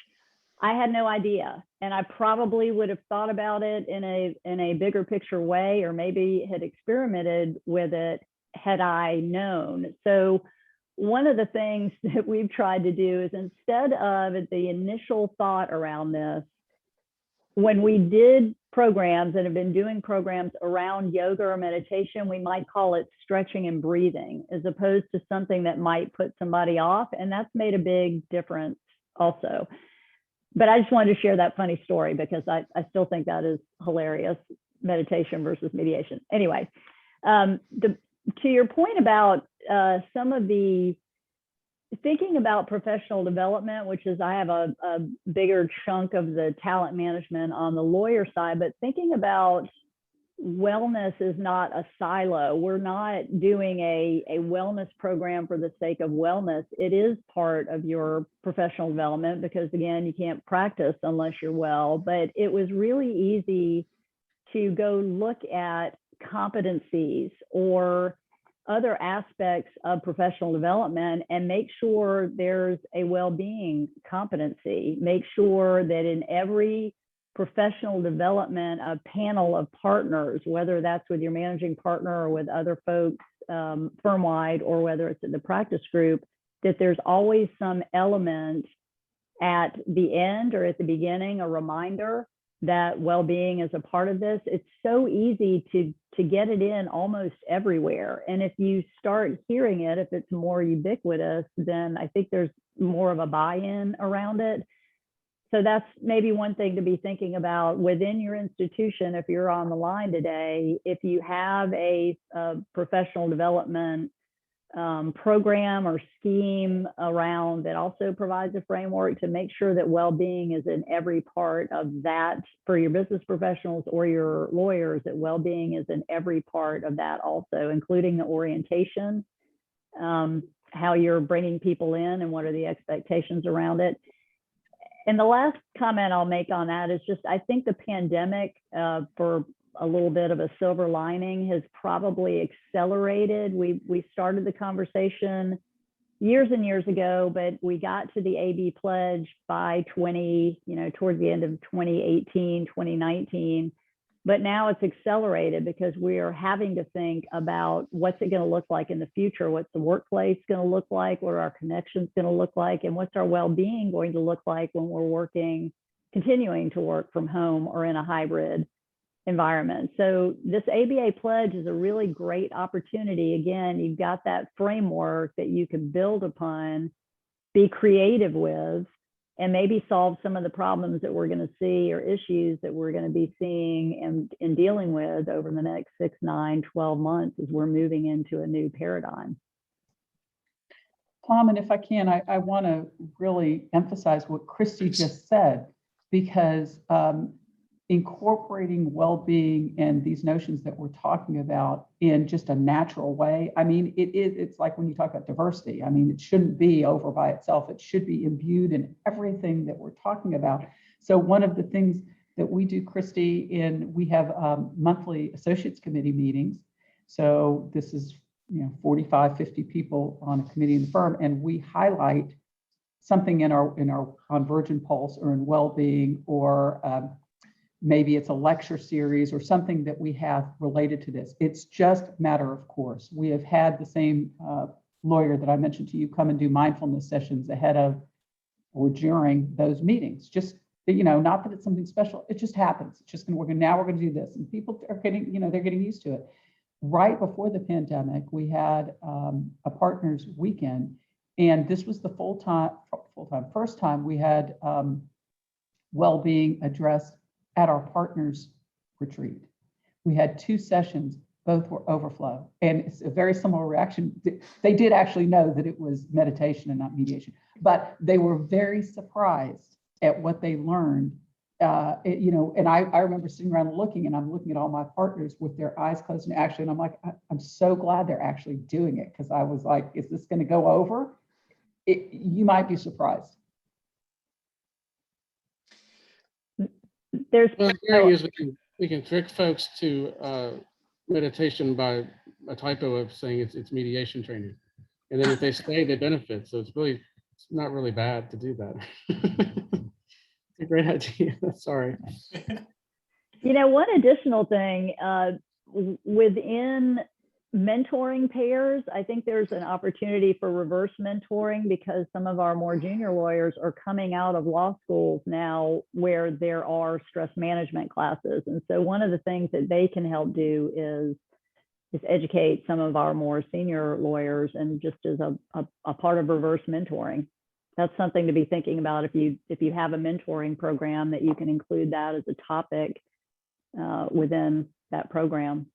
I had no idea. And I probably would have thought about it in a bigger picture way, or maybe had experimented with it had I known. So one of the things that we've tried to do is, instead of the initial thought around this, when we did programs and have been doing programs around yoga or meditation, we might call it stretching and breathing, as opposed to something that might put somebody off. And that's made a big difference also. But I just wanted to share that funny story because I still think that is hilarious, meditation versus mediation. Anyway, to your point about some of the thinking about professional development, which is, I have a bigger chunk of the talent management on the lawyer side, but thinking about wellness is not a silo. We're not doing a wellness program for the sake of wellness. It is part of your professional development because, again, you can't practice unless you're well. But it was really easy to go look at competencies or other aspects of professional development and make sure there's a well-being competency. Make sure that in every professional development, a panel of partners, whether that's with your managing partner or with other folks firm-wide, or whether it's in the practice group, that there's always some element at the end or at the beginning, a reminder that well-being is a part of this. It's so easy to get it in almost everywhere. And if you start hearing it, if it's more ubiquitous, then I think there's more of a buy-in around it. So that's maybe one thing to be thinking about within your institution. If you're on the line today, if you have a professional development program or scheme around that also provides a framework, to make sure that well-being is in every part of that for your business professionals or your lawyers, that well-being is in every part of that also, including the orientation, how you're bringing people in and what are the expectations around it. And the last comment I'll make on that is just, I think the pandemic, for a little bit of a silver lining, has probably accelerated. We started the conversation years and years ago, but we got to the AB pledge by towards the end of 2018, 2019. But now it's accelerated because we are having to think about what's it going to look like in the future? What's the workplace going to look like? What are our connections going to look like? And what's our well-being going to look like when we're continuing to work from home or in a hybrid environment? So this ABA pledge is a really great opportunity. Again, you've got that framework that you can build upon, be creative with, and maybe solve some of the problems that we're going to see or issues that we're going to be seeing and dealing with over the next 6, 9, 12 months as we're moving into a new paradigm. Tom, and if I can, I want to really emphasize what Kristy just said, because incorporating well-being and these notions that we're talking about in just a natural way. I mean, it's like when you talk about diversity, I mean, it shouldn't be over by itself. It should be imbued in everything that we're talking about. So one of the things that we do, Kristy, we have monthly associates committee meetings. So this is 45, 50 people on a committee in the firm, and we highlight something on Virgin Pulse or in well-being, or maybe it's a lecture series or something that we have related to this. It's just matter of course. We have had the same lawyer that I mentioned to you come and do mindfulness sessions ahead of or during those meetings. Just, not that it's something special, it just happens. It's just we're going to do this. And people are getting, they're getting used to it. Right before the pandemic, we had a partners weekend, and this was the first time we had well-being addressed at our partners retreat. We had 2 sessions Both were overflow. And it's a very similar reaction. They did actually know that it was meditation and not mediation, but they were very surprised at what they learned. And I remember sitting around looking, and I'm looking at all my partners with their eyes closed, and actually, and I'm like, I'm so glad they're actually doing it, because I was like, is this going to go over? You might be surprised. There's Well, the theory is we can trick folks to meditation by a typo of saying it's mediation training, and then if they stay, they benefit. So it's not really bad to do that. It's a great idea. Sorry. one additional thing within mentoring pairs, I think there's an opportunity for reverse mentoring, because some of our more junior lawyers are coming out of law schools now where there are stress management classes. And so one of the things that they can help do is educate some of our more senior lawyers, and just as a part of reverse mentoring. That's something to be thinking about if you have a mentoring program, that you can include that as a topic within that program.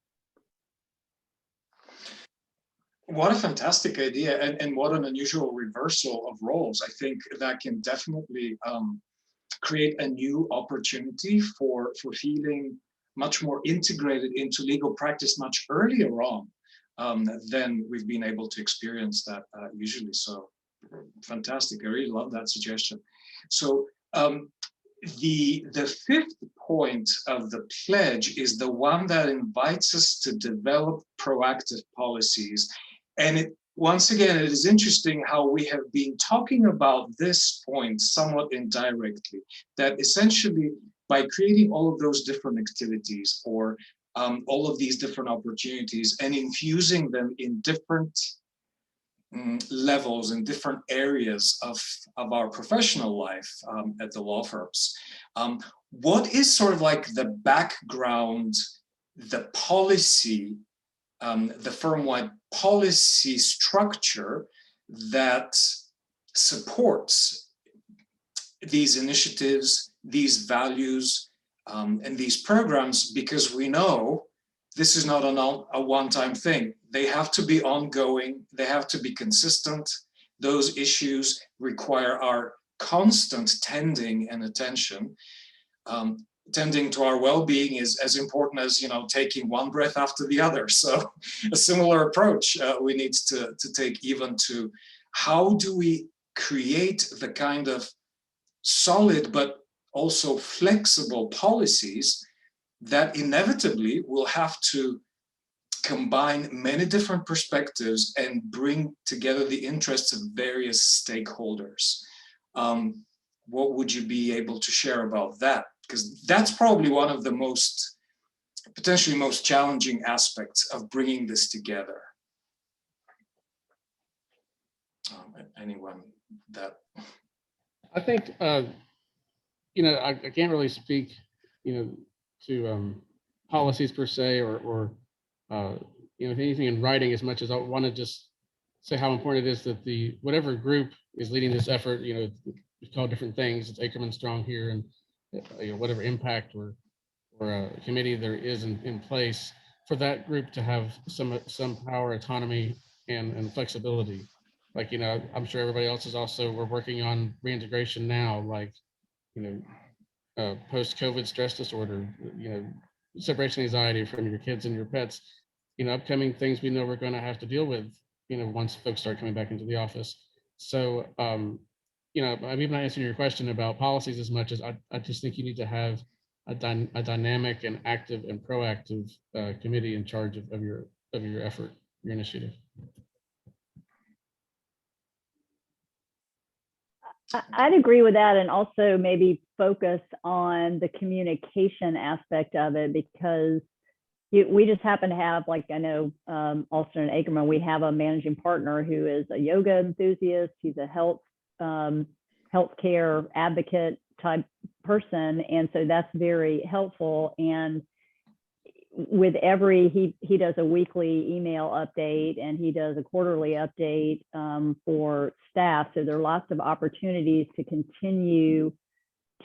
What a fantastic idea, and what an unusual reversal of roles. I think that can definitely create a new opportunity for feeling much more integrated into legal practice much earlier on than we've been able to experience that usually. So fantastic. I really love that suggestion. So the fifth point of the pledge is the one that invites us to develop proactive policies. And once again, it is interesting how we have been talking about this point somewhat indirectly, that essentially by creating all of those different activities, or all of these different opportunities, and infusing them in different levels and different areas of our professional life at the law firms. What is sort of like the background, the policy, the firm-wide policy structure that supports these initiatives, these values, and these programs? Because we know this is not a one-time thing. They have to be ongoing. They have to be consistent. Those issues require our constant tending and attention. Tending to our well-being is as important as, taking one breath after the other. So a similar approach we need to take even to how do we create the kind of solid but also flexible policies that inevitably will have to combine many different perspectives and bring together the interests of various stakeholders. What would you be able to share about that? Because that's probably one of the potentially most challenging aspects of bringing this together. Anyone that? I think, I can't really speak, to policies per se, or anything in writing, as much as I want to just say how important it is that whatever group is leading this effort, it's called different things. It's Akerman Strong here, and whatever impact or committee there is in place, for that group to have some power, autonomy, and flexibility. Like, I'm sure everybody else is also, we're working on reintegration now, like, post-COVID stress disorder, separation anxiety from your kids and your pets, upcoming things we know we're going to have to deal with, once folks start coming back into the office. So, I'm even not answering your question about policies as much as I just think you need to have a dynamic and active and proactive committee in charge of your effort, your initiative. I'd agree with that, and also maybe focus on the communication aspect of it, because we just happen to have, like, I know Alston and Akerman, we have a managing partner who is a yoga enthusiast. He's a healthcare advocate type person, and so that's very helpful. And with he does a weekly email update, and he does a quarterly update for staff. So there are lots of opportunities to continue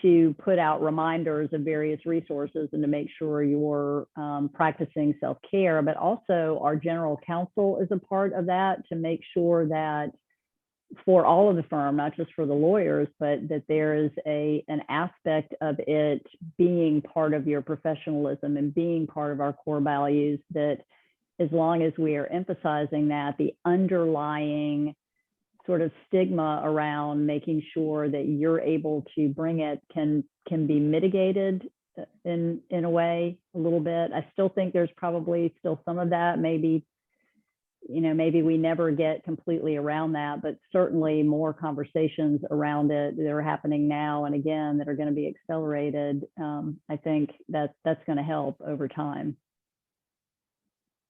to put out reminders of various resources and to make sure you're practicing self-care, but also our general counsel is a part of that to make sure that for all of the firm, not just for the lawyers, but that there is an aspect of it being part of your professionalism and being part of our core values, that as long as we are emphasizing that, the underlying sort of stigma around making sure that you're able to bring it can be mitigated in a way a little bit. I still think there's probably still some of that. Maybe we never get completely around that, but certainly more conversations around it that are happening now and again that are going to be accelerated. I think that's going to help over time.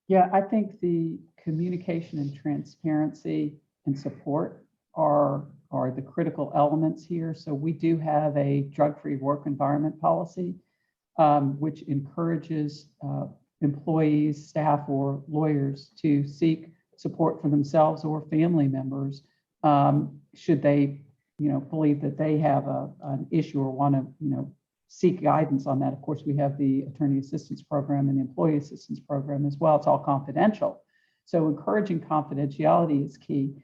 Yeah, I think the communication and transparency and support are the critical elements here. So we do have a drug-free work environment policy, which encourages employees, staff, or lawyers to seek support for themselves or family members should they, believe that they have an issue or want to, seek guidance on that. Of course, we have the attorney assistance program and the employee assistance program as well. It's all confidential. So encouraging confidentiality is key.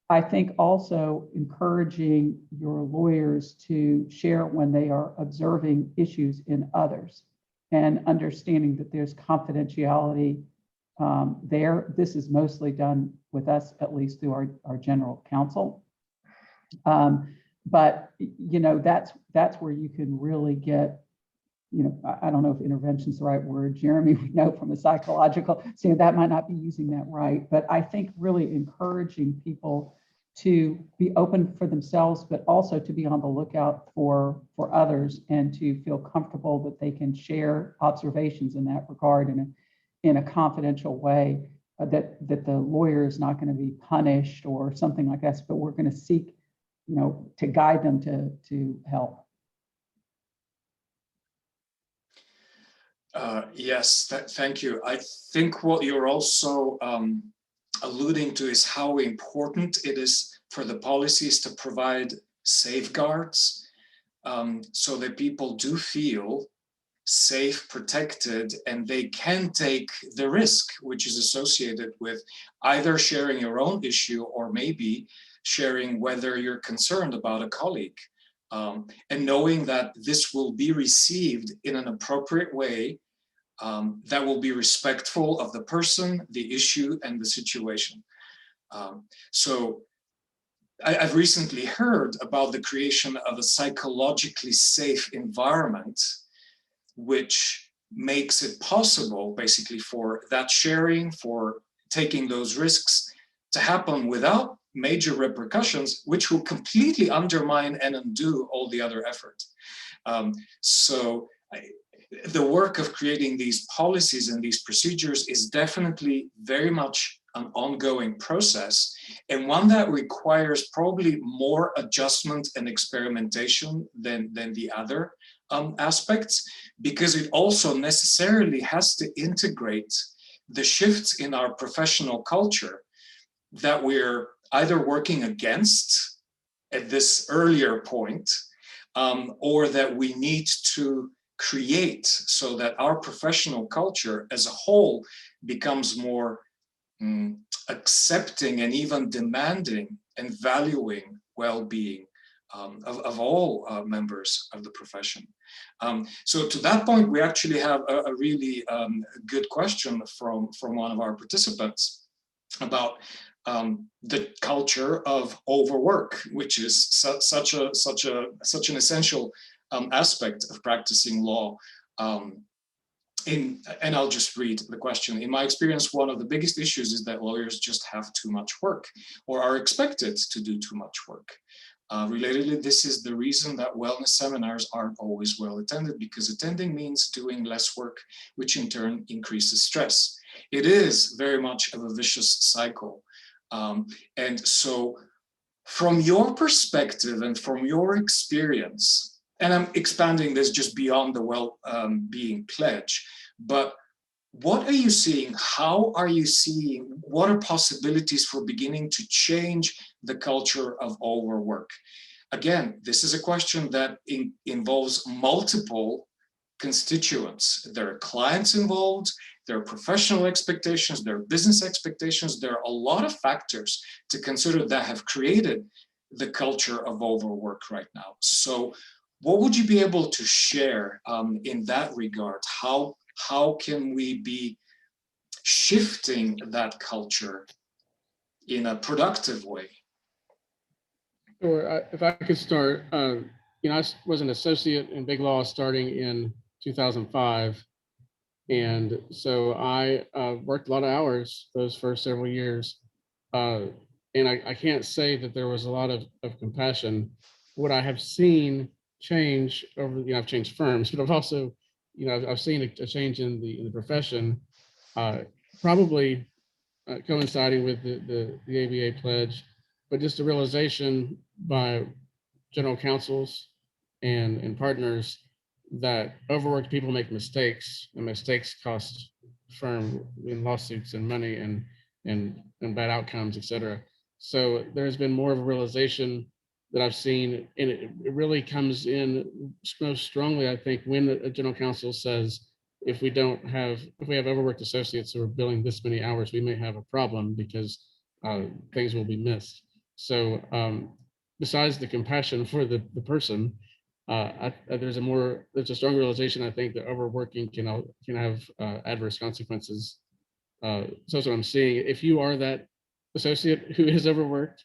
I think also encouraging your lawyers to share when they are observing issues in others and understanding that there's confidentiality there. This is mostly done with us, at least through our general counsel. But that's where you can really get, I don't know if intervention is the right word. Jeremy would know from a psychological standpoint that might not be using that right. But I think really encouraging people to be open for themselves, but also to be on the lookout for others and to feel comfortable that they can share observations in that regard in a confidential way, that the lawyer is not going to be punished or something like that, but we're going to seek to guide them to help. Yes, thank you. I think what you're also alluding to is how important it is for the policies to provide safeguards so that people do feel safe, protected, and they can take the risk which is associated with either sharing your own issue or maybe sharing whether you're concerned about a colleague, and knowing that this will be received in an appropriate way that will be respectful of the person, the issue, and the situation. So I've recently heard about the creation of a psychologically safe environment, which makes it possible basically for that sharing, for taking those risks to happen without major repercussions, which will completely undermine and undo all the other effort. The work of creating these policies and these procedures is definitely very much an ongoing process, and one that requires probably more adjustment and experimentation than the other aspects, because it also necessarily has to integrate the shifts in our professional culture that we're either working against at this earlier point, or that we need to create so that our professional culture as a whole becomes more accepting and even demanding and valuing well-being of all members of the profession. So to that point, we actually have a really good question from one of our participants about the culture of overwork, which is such an essential aspect of practicing law. And I'll just read the question. In my experience, one of the biggest issues is that lawyers just have too much work or are expected to do too much work. Relatedly, this is the reason that wellness seminars aren't always well attended, because attending means doing less work, which in turn increases stress. It is very much of a vicious cycle. And so from your perspective and from your experience, and I'm expanding this just beyond the well-being pledge, but what are you seeing? How are you seeing? What are possibilities for beginning to change the culture of overwork? Again, this is a question that involves multiple constituents. There are clients involved, there are professional expectations, there are business expectations, there are a lot of factors to consider that have created the culture of overwork right now. So what would you be able to share in that regard? How can we be shifting that culture in a productive way? Sure. If I could start, I was an associate in Big Law starting in 2005. And so I worked a lot of hours those first several years. And I can't say that there was a lot of compassion. What I have seen change over, I've changed firms, but I've also, I've seen a change in the profession, probably coinciding with the ABA pledge, but just a realization by general counsels and partners that overworked people make mistakes, and mistakes cost firm in lawsuits and money and bad outcomes, et cetera. So there's been more of a realization that I've seen, and it really comes in most strongly, I think, when a general counsel says, if we have overworked associates who are billing this many hours, we may have a problem because things will be missed. So besides the compassion for the person, there's a strong realization, I think, that overworking can have adverse consequences. So that's what I'm seeing. If you are that associate who is overworked,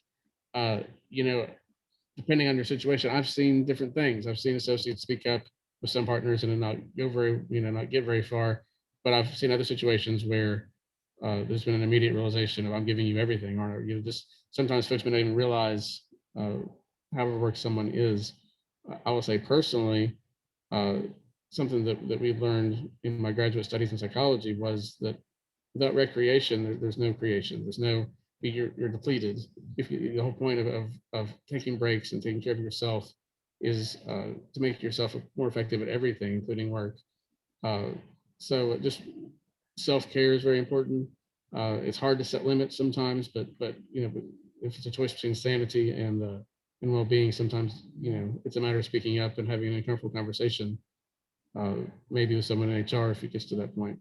depending on your situation, I've seen different things. I've seen associates speak up with some partners and not get very far. But I've seen other situations where there's been an immediate realization of, I'm giving you everything, or just sometimes folks may not even realize how overworked someone is. I will say personally, something that we learned in my graduate studies in psychology was that without recreation, there's no creation. You're depleted. The whole point of taking breaks and taking care of yourself is to make yourself more effective at everything, including work. So just self-care is very important. It's hard to set limits sometimes, but if it's a choice between sanity and well-being, sometimes it's a matter of speaking up and having an uncomfortable conversation, maybe with someone in HR if it gets to that point.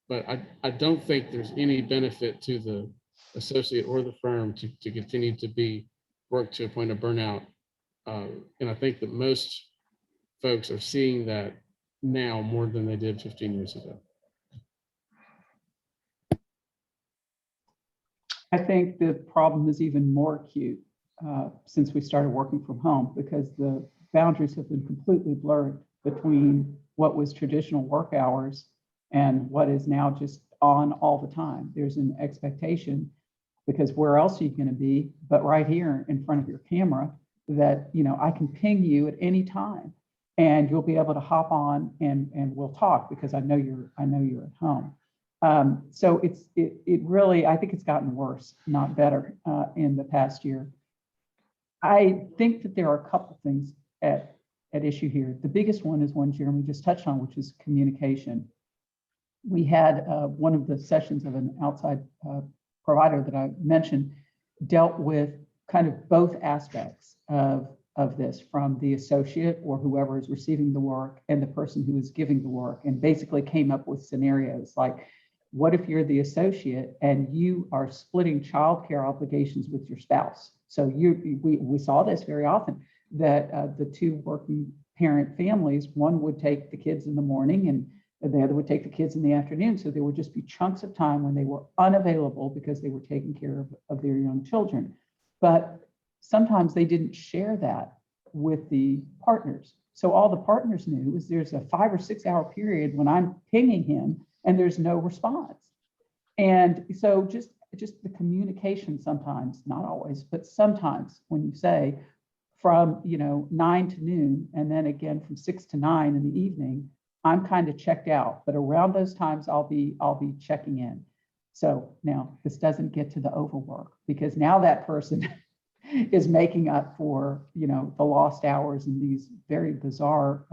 But I don't think there's any benefit to the associate or the firm to continue to be worked to a point of burnout. And I think that most folks are seeing that now more than they did 15 years ago. I think the problem is even more acute since we started working from home, because the boundaries have been completely blurred between what was traditional work hours and what is now just on all the time. There's an expectation, because where else are you going to be but right here in front of your camera, that I can ping you at any time and you'll be able to hop on and we'll talk, because I know you're at home. So it really, I think it's gotten worse, not better, in the past year. I think that there are a couple things at issue here. The biggest one is one Jeremy just touched on, which is communication. We had one of the sessions of an outside provider that I mentioned dealt with kind of both aspects of this, from the associate or whoever is receiving the work and the person who is giving the work, and basically came up with scenarios like, what if you're the associate and you are splitting childcare obligations with your spouse? So we saw this very often, that the two working parent families, one would take the kids in the morning and the other would take the kids in the afternoon. So there would just be chunks of time when they were unavailable because they were taking care of their young children. But sometimes they didn't share that with the partners. So all the partners knew is there's a 5 or 6 hour period when I'm pinging him and there's no response. And so just the communication sometimes, not always, but sometimes when you say from 9 to noon, and then again from 6 to 9 in the evening, I'm kind of checked out, but around those times I'll be checking in. So now this doesn't get to the overwork, because now that person is making up for the lost hours in these very bizarre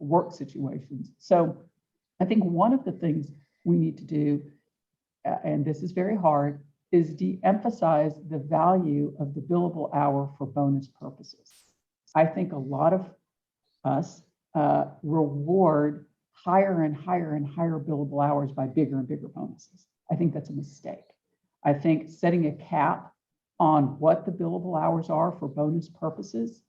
work situations. So I think one of the things we need to do, and this is very hard, is de-emphasize the value of the billable hour for bonus purposes. I think a lot of us reward higher and higher and higher billable hours by bigger and bigger bonuses. I think that's a mistake. I think setting a cap on what the billable hours are for bonus purposes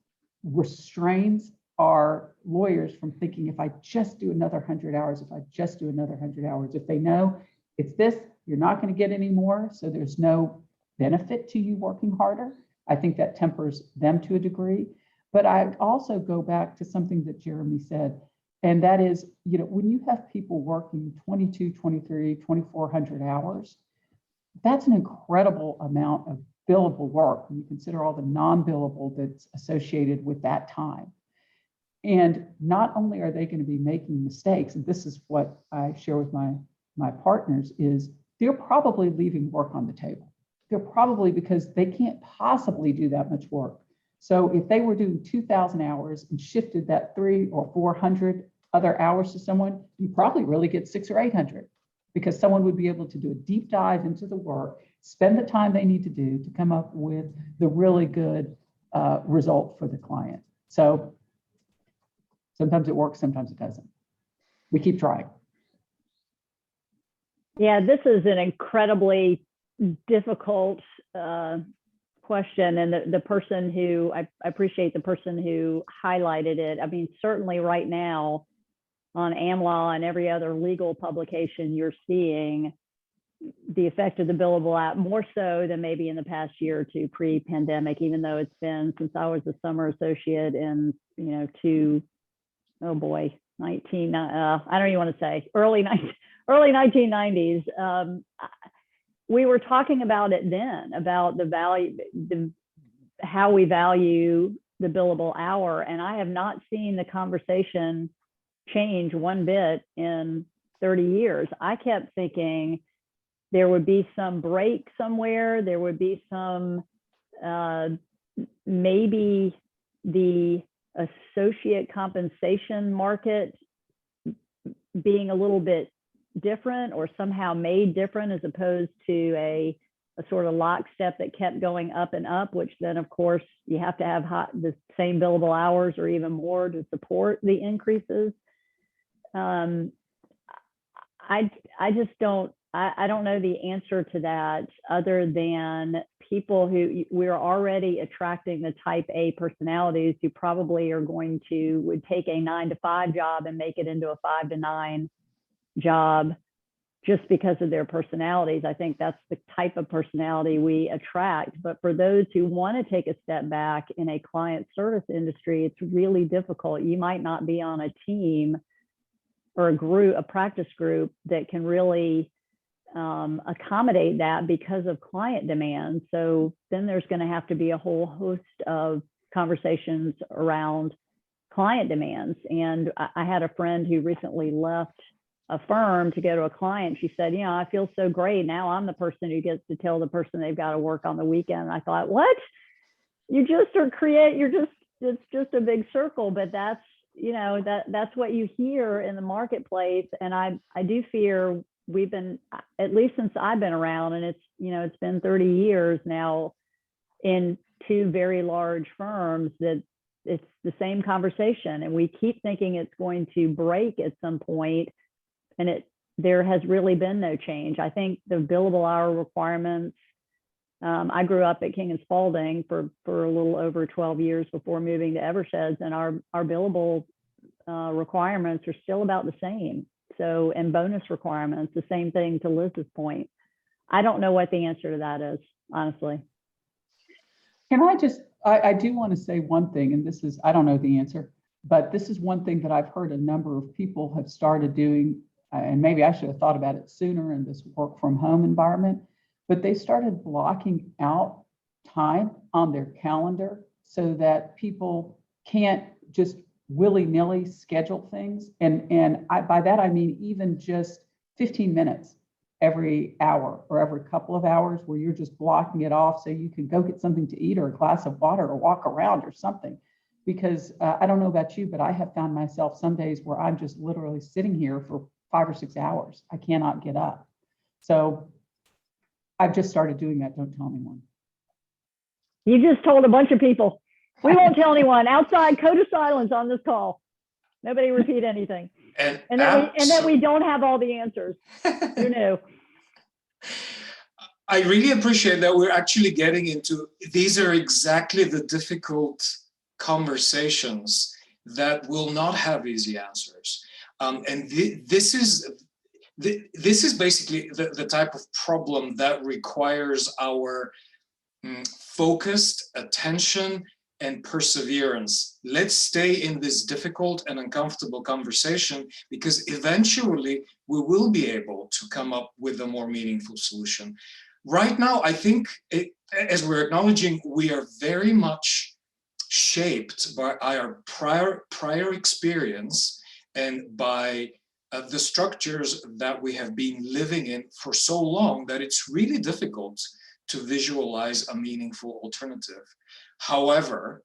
restrains our lawyers from thinking, if I just do another 100 hours, if I just do another 100 hours, if they know it's this, you're not going to get any more, so there's no benefit to you working harder. I think that tempers them to a degree. But I also go back to something that Jeremy said, and that is, you know, when you have people working 22, 23, 2,400 hours, that's an incredible amount of billable work when you consider all the non-billable that's associated with that time. And not only are they going to be making mistakes, and this is what I share with my partners, is they're probably leaving work on the table. They're probably, because they can't possibly do that much work. So if they were doing 2,000 hours and shifted that 300 or 400 other hours to someone, you probably really get 600 or 800, because someone would be able to do a deep dive into the work, spend the time they need to do to come up with the really good result for the client. So sometimes it works, sometimes it doesn't. We keep trying. Yeah, this is an incredibly difficult question. And the person who, I appreciate the person who highlighted it. I mean, certainly right now on AmLaw and every other legal publication, you're seeing the effect of the billable app more so than maybe in the past year or two pre-pandemic, even though it's been since I was a summer associate in, you know, I don't even want to say early 1990s. We were talking about it then, about the value, how we value the billable hour. And I have not seen the conversation change one bit in 30 years. I kept thinking there would be some break somewhere. There would be some, maybe the associate compensation market being a little bit different or somehow made different, as opposed to a sort of lockstep that kept going up and up, which then of course you have to have the same billable hours or even more to support the increases. I just don't, I don't know the answer to that, other than people who we're already attracting the type A personalities who probably are would take a 9-to-5 job and make it into a 5-to-9 job just because of their personalities. I think that's the type of personality we attract. But for those who want to take a step back in a client service industry, it's really difficult. You might not be on a team or a practice group that can really accommodate that because of client demand. So then there's going to have to be a whole host of conversations around client demands. And I had a friend who recently left a firm to go to a client. She said, you know, I feel so great. Now I'm the person who gets to tell the person they've got to work on the weekend. And I thought, what? You just it's just a big circle, but that's, you know, that's what you hear in the marketplace. And I do fear we've been, at least since I've been around, and it's, you know, it's been 30 years now in two very large firms, that it's the same conversation. And we keep thinking it's going to break at some point, and there has really been no change. I think the billable hour requirements, I grew up at King and Spalding for a little over 12 years before moving to Eversheds, and our billable requirements are still about the same. So, and bonus requirements, the same thing, to Liz's point. I don't know what the answer to that is, honestly. Can I do want to say one thing, and this is, I don't know the answer, but this is one thing that I've heard a number of people have started doing, and maybe I should have thought about it sooner in this work from home environment, but they started blocking out time on their calendar so that people can't just willy-nilly schedule things. And by that, I mean even just 15 minutes every hour or every couple of hours, where you're just blocking it off so you can go get something to eat or a glass of water or walk around or something. Because I don't know about you, but I have found myself some days where I'm just literally sitting here for 5 or 6 hours. I cannot get up. So I've just started doing that. Don't tell anyone. You just told a bunch of people. We won't tell anyone. Outside, code of silence on this call. Nobody repeat anything. And then we don't have all the answers. Who knew? I really appreciate that we're actually getting into, these are exactly the difficult conversations that will not have easy answers. And this is basically the type of problem that requires our focused attention and perseverance. Let's stay in this difficult and uncomfortable conversation, because eventually we will be able to come up with a more meaningful solution. Right now, I think, as we're acknowledging, we are very much shaped by our prior experience and by the structures that we have been living in for so long that it's really difficult to visualize a meaningful alternative. However,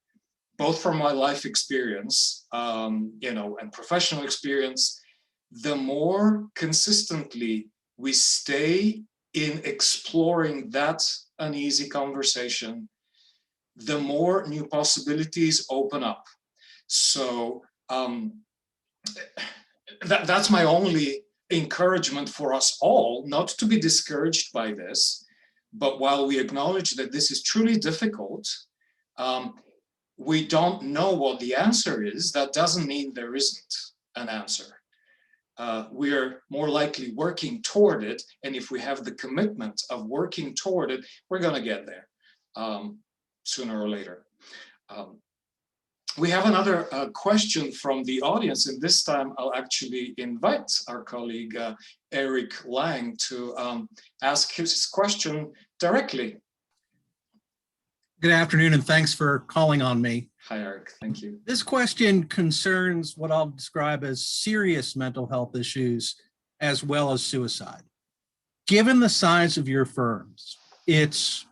both from my life experience, and professional experience, the more consistently we stay in exploring that uneasy conversation, the more new possibilities open up. So that's my only encouragement for us all, not to be discouraged by this, but while we acknowledge that this is truly difficult, we don't know what the answer is. That doesn't mean there isn't an answer. We're more likely working toward it, and if we have the commitment of working toward it, we're going to get there sooner or later. We have another question from the audience, and this time I'll actually invite our colleague Eric Lang to ask his question directly. Good afternoon, and thanks for calling on me. Hi, Eric. Thank you. This question concerns what I'll describe as serious mental health issues as well as suicide. Given the size of your firms, it's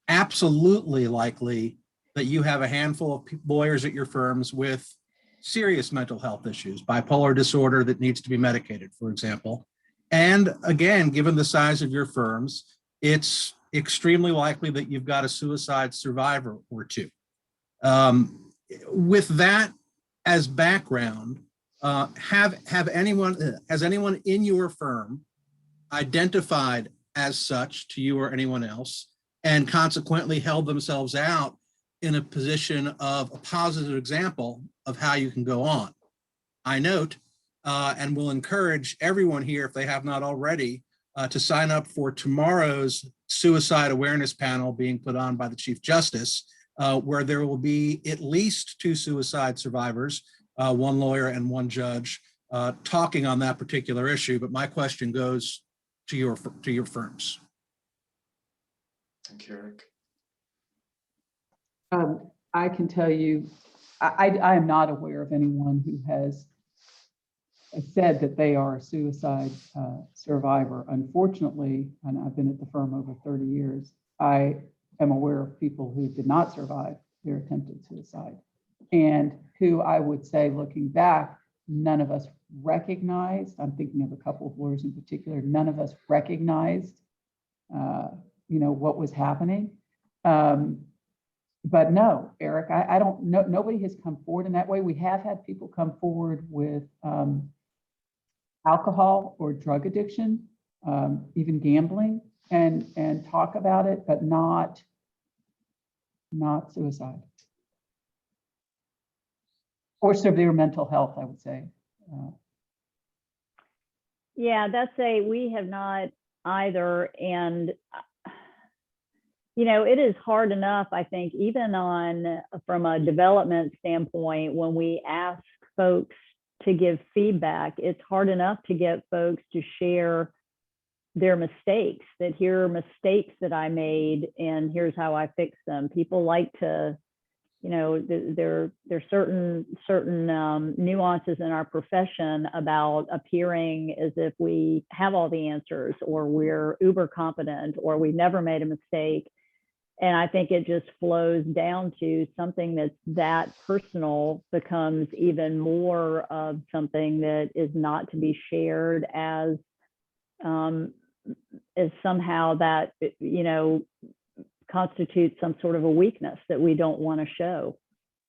absolutely likely that you have a handful of lawyers at your firms with serious mental health issues, bipolar disorder that needs to be medicated, for example. And again, given the size of your firms, it's extremely likely that you've got a suicide survivor or two. With that as background, has anyone in your firm identified as such to you or anyone else, and consequently held themselves out in a position of a positive example of how you can go on? I note and will encourage everyone here, if they have not already, to sign up for tomorrow's suicide awareness panel being put on by the Chief Justice, where there will be at least 2 suicide survivors, 1 lawyer and 1 judge, talking on that particular issue. But my question goes to your firms. Thank you, Eric. I can tell you, I am not aware of anyone who has said that they are a suicide survivor. Unfortunately, and I've been at the firm over 30 years, I am aware of people who did not survive their attempted suicide, and who I would say, looking back, none of us recognized. I'm thinking of a couple of lawyers in particular. None of us recognized, what was happening. But no, Eric, I don't know. Nobody has come forward in that way. We have had people come forward with alcohol or drug addiction, even gambling, and talk about it, but not suicide or severe mental health, I would say. Yeah, we have not either. And it is hard enough, I think, even from a development standpoint, when we ask folks to give feedback, it's hard enough to get folks to share their mistakes, that here are mistakes that I made and here's how I fixed them. People like to, there's certain nuances in our profession about appearing as if we have all the answers, or we're uber competent, or we never made a mistake. And I think it just flows down to something that's that personal becomes even more of something that is not to be shared as somehow that, constitutes some sort of a weakness that we don't want to show.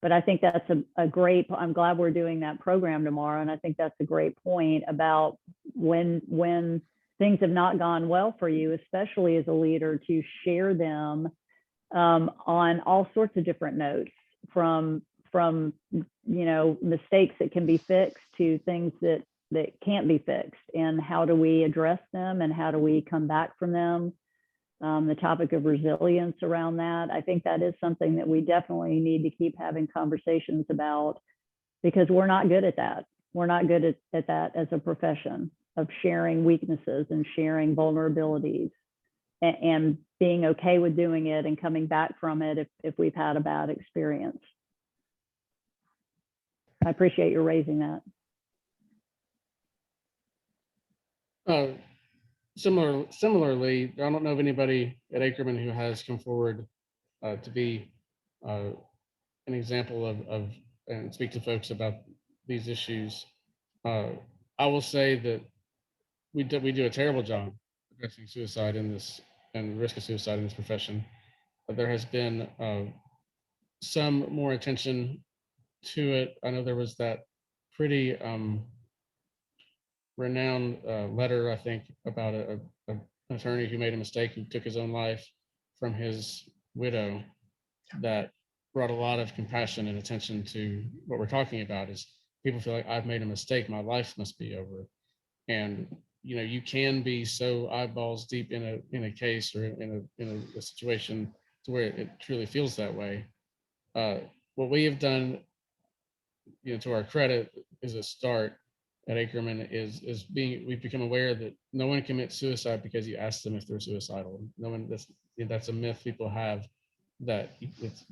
But I think that's a great, I'm glad we're doing that program tomorrow. And I think that's a great point about when things have not gone well for you, especially as a leader, to share them on all sorts of different notes, from mistakes that can be fixed to things that can't be fixed, and how do we address them and how do we come back from them. The topic of resilience around that, I think that is something that we definitely need to keep having conversations about, because we're not good at that. We're not good at that as a profession, of sharing weaknesses and sharing vulnerabilities and being okay with doing it and coming back from it if we've had a bad experience. I appreciate you raising that. Similarly, I don't know of anybody at Akerman who has come forward to be an example of and speak to folks about these issues. I will say that we do a terrible job addressing suicide in this, and risk of suicide in this profession. There has been some more attention to it. I know there was that pretty renowned letter, I think, about an attorney who made a mistake, who took his own life from his widow, that brought a lot of compassion and attention to what we're talking about. Is people feel like, I've made a mistake, my life must be over. And you can be so eyeballs deep in a case or in a situation to where it truly feels that way. What we have done, to our credit, is a start at Akerman is we've become aware that no one commits suicide because you ask them if they're suicidal. No one, that's a myth people have, that it's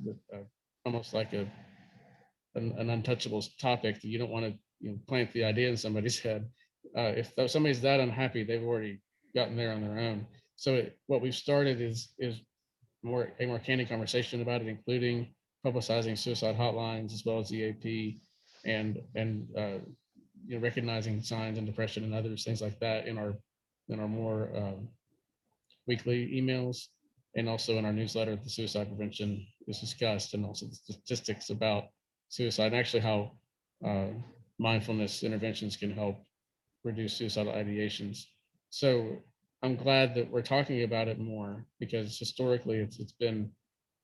almost like an untouchable topic that you don't want to plant the idea in somebody's head. If somebody's that unhappy, they've already gotten there on their own. So what we've started is a more candid conversation about it, including publicizing suicide hotlines as well as EAP, and recognizing signs and depression and others, things like that, in our more weekly emails, and also in our newsletter. The suicide prevention is discussed, and also the statistics about suicide, and actually how mindfulness interventions can help reduce suicidal ideations. So I'm glad that we're talking about it more, because historically it's been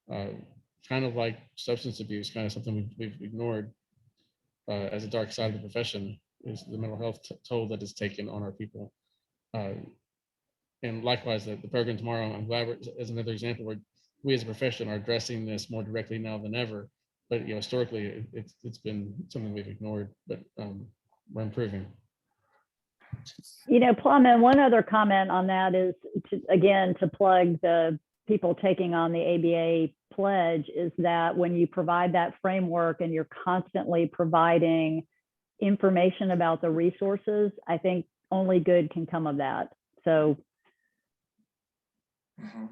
kind of like substance abuse, kind of something we've ignored as a dark side of the profession, is the mental health toll that is taken on our people. And likewise, the program tomorrow, I'm glad as another example where we as a profession are addressing this more directly now than ever. But historically, it's been something we've ignored, but we're improving. Plum, and one other comment on that is, to plug the people taking on the ABA pledge, is that when you provide that framework and you're constantly providing information about the resources, I think only good can come of that. So. Mm-hmm.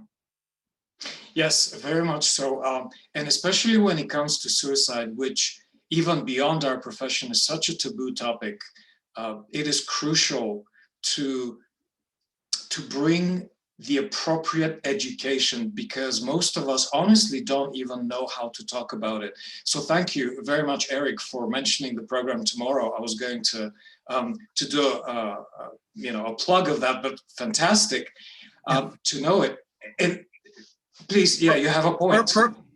Yes, very much so. And especially when it comes to suicide, which even beyond our profession is such a taboo topic, it is crucial to bring the appropriate education, because most of us honestly don't even know how to talk about it. So thank you very much, Eric, for mentioning the program tomorrow. I was going to do a plug of that, but fantastic to know it. And please, you have a point.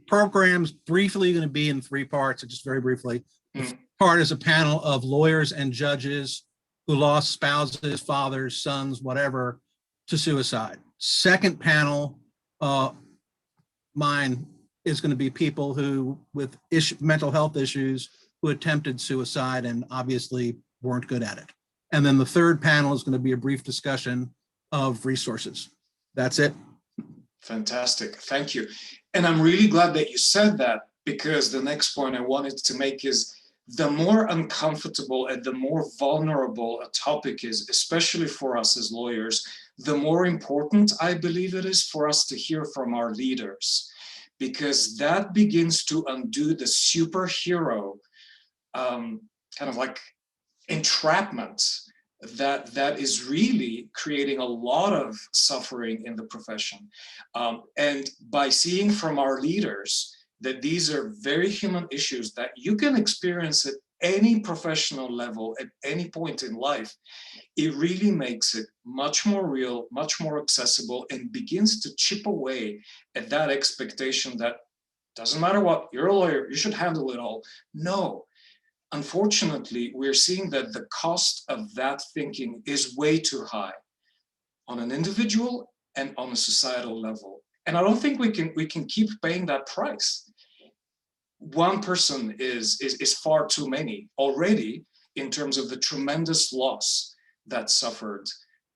Program's briefly going to be in 3 parts, just very briefly. Part is a panel of lawyers and judges who lost spouses, fathers, sons, whatever, to suicide. Second panel, mine, is going to be people who with mental health issues who attempted suicide and obviously weren't good at it. And then the third panel is going to be a brief discussion of resources. That's it. Fantastic. Thank you. And I'm really glad that you said that, because the next point I wanted to make is, the more uncomfortable and the more vulnerable a topic is, especially for us as lawyers, the more important I believe it is for us to hear from our leaders, because that begins to undo the superhero kind of like entrapment that is really creating a lot of suffering in the profession. And by seeing from our leaders, that these are very human issues that you can experience at any professional level at any point in life, it really makes it much more real, much more accessible, and begins to chip away at that expectation that doesn't matter what, you're a lawyer, you should handle it all. No, unfortunately, we're seeing that the cost of that thinking is way too high on an individual and on a societal level. And I don't think we can keep paying that price. One person is far too many already in terms of the tremendous loss that's suffered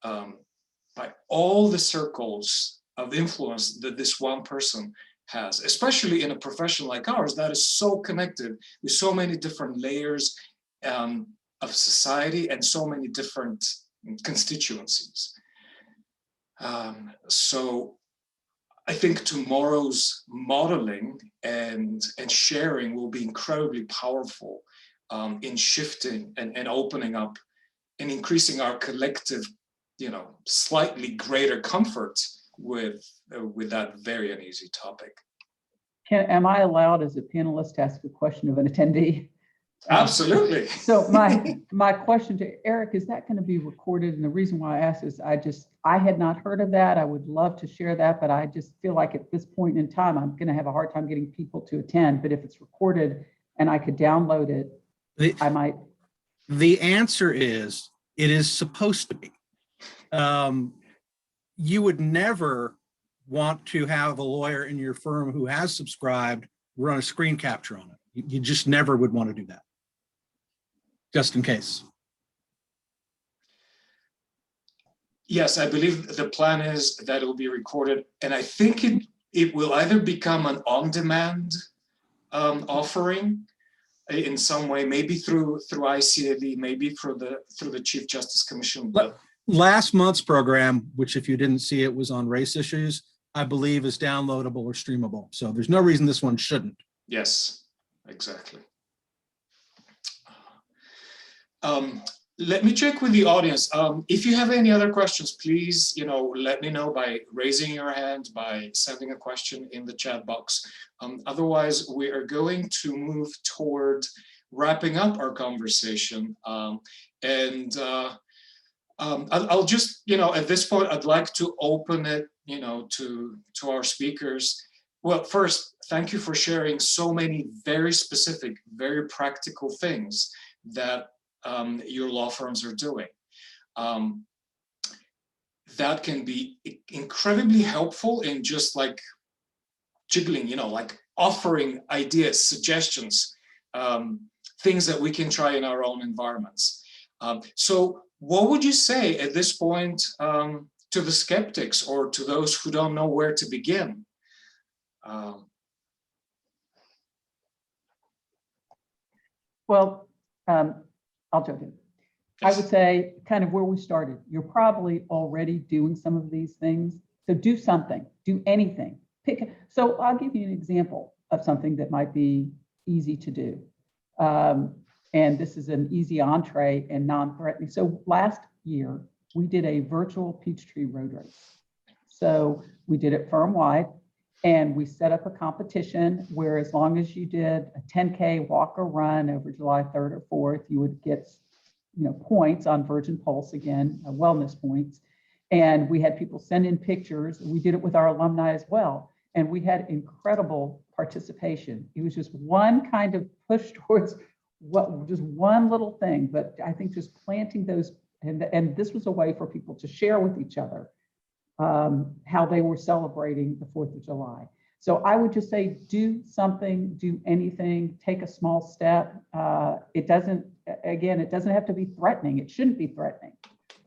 by all the circles of influence that this one person has, especially in a profession like ours that is so connected with so many different layers of society and so many different constituencies. So I think tomorrow's modeling and sharing will be incredibly powerful in shifting and opening up and increasing our collective, slightly greater comfort with that very uneasy topic. Am I allowed as a panelist to ask a question of an attendee? Absolutely. So my question to Eric, is that going to be recorded? And the reason why I asked is I had not heard of that. I would love to share that, but I just feel like at this point in time, I'm going to have a hard time getting people to attend. But if it's recorded and I could download it, I might. The answer is, it is supposed to be. You would never want to have a lawyer in your firm who has subscribed run a screen capture on it. You just never would want to do that, just in case. Yes, I believe the plan is that it will be recorded, and I think it will either become an on-demand offering in some way, maybe through ICAD, maybe through the Chief Justice Commission. But last month's program, which if you didn't see it was on race issues, I believe is downloadable or streamable. So there's no reason this one shouldn't. Yes, exactly. Let me check with the audience. If you have any other questions, please, let me know by raising your hand, by sending a question in the chat box. Otherwise, we are going to move toward wrapping up our conversation. I'll just, at this point, I'd like to open it, to our speakers. Well, first, thank you for sharing so many very specific, very practical things that your law firms are doing. That can be incredibly helpful in just like jiggling, like offering ideas, suggestions, things that we can try in our own environments. So what would you say at this point to the skeptics or to those who don't know where to begin? Well, I'll jump in. I would say kind of where we started. You're probably already doing some of these things. So do something, do anything. So I'll give you an example of something that might be easy to do. And this is an easy entree and non-threatening. So last year, we did a virtual Peachtree road race. So we did it firm-wide, and we set up a competition where as long as you did a 10K walk or run over July 3rd or 4th, you would get points on Virgin Pulse, again, wellness points. And we had people send in pictures. We did it with our alumni as well. And we had incredible participation. It was just one kind of push towards just one little thing, but I think just planting those, and this was a way for people to share with each other how they were celebrating the 4th of July. So I would just say, do something, do anything, take a small step. It doesn't have to be threatening. It shouldn't be threatening.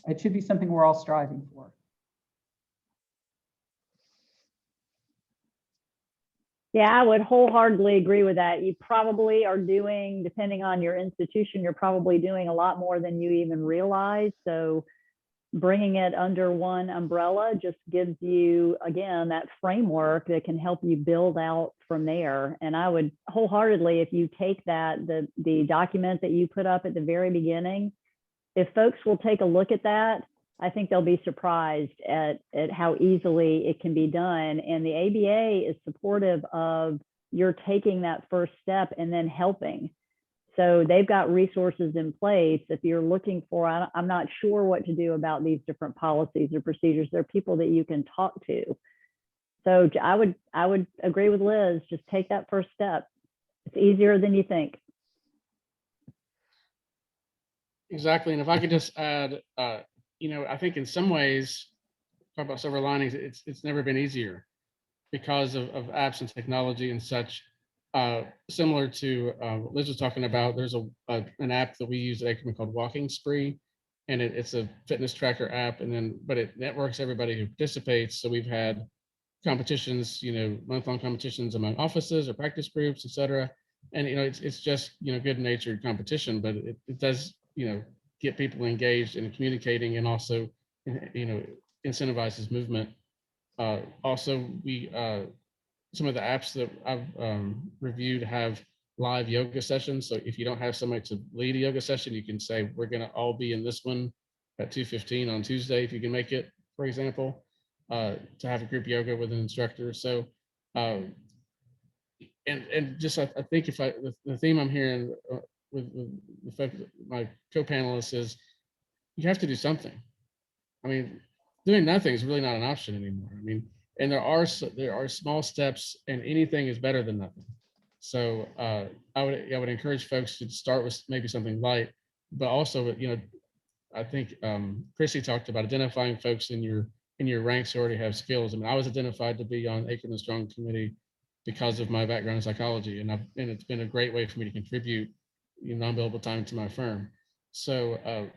It should be something we're all striving for. Yeah, I would wholeheartedly agree with that. You probably are doing, depending on your institution, you're probably doing a lot more than you even realize. So bringing it under one umbrella just gives you, again, that framework that can help you build out from there. And I would wholeheartedly, if you take that, the document that you put up at the very beginning, if folks will take a look at that, I think they'll be surprised at how easily it can be done. And the ABA is supportive of you're taking that first step and then helping. So they've got resources in place. If you're looking for, I'm not sure what to do about these different policies or procedures, there are people that you can talk to. So I would agree with Liz, just take that first step. It's easier than you think. Exactly. And if I could just add, I think in some ways, talk about silver linings, it's never been easier because of apps and technology and such. Similar to what Liz was talking about, there's an app that we use at Akerman called Walking Spree, and it's a fitness tracker app, but it networks everybody who participates. So we've had competitions, month-long competitions among offices or practice groups, et cetera. And, it's just, good natured competition, but it does, get people engaged and communicating, and also, incentivizes movement. Also, some of the apps that I've reviewed have live yoga sessions. So if you don't have somebody to lead a yoga session, you can say, we're going to all be in this one at 2:15 on Tuesday, if you can make it, for example, to have a group yoga with an instructor. So, and just, I think the theme I'm hearing with the fact that my co-panelists is, you have to do something. I mean, doing nothing is really not an option anymore. I mean, and there are small steps, and anything is better than nothing. So I would encourage folks to start with maybe something light, but also, I think Kristy talked about identifying folks in your ranks who already have skills. I mean, I was identified to be on Akerman Strong Committee because of my background in psychology, and it's been a great way for me to contribute non-billable time to my firm. So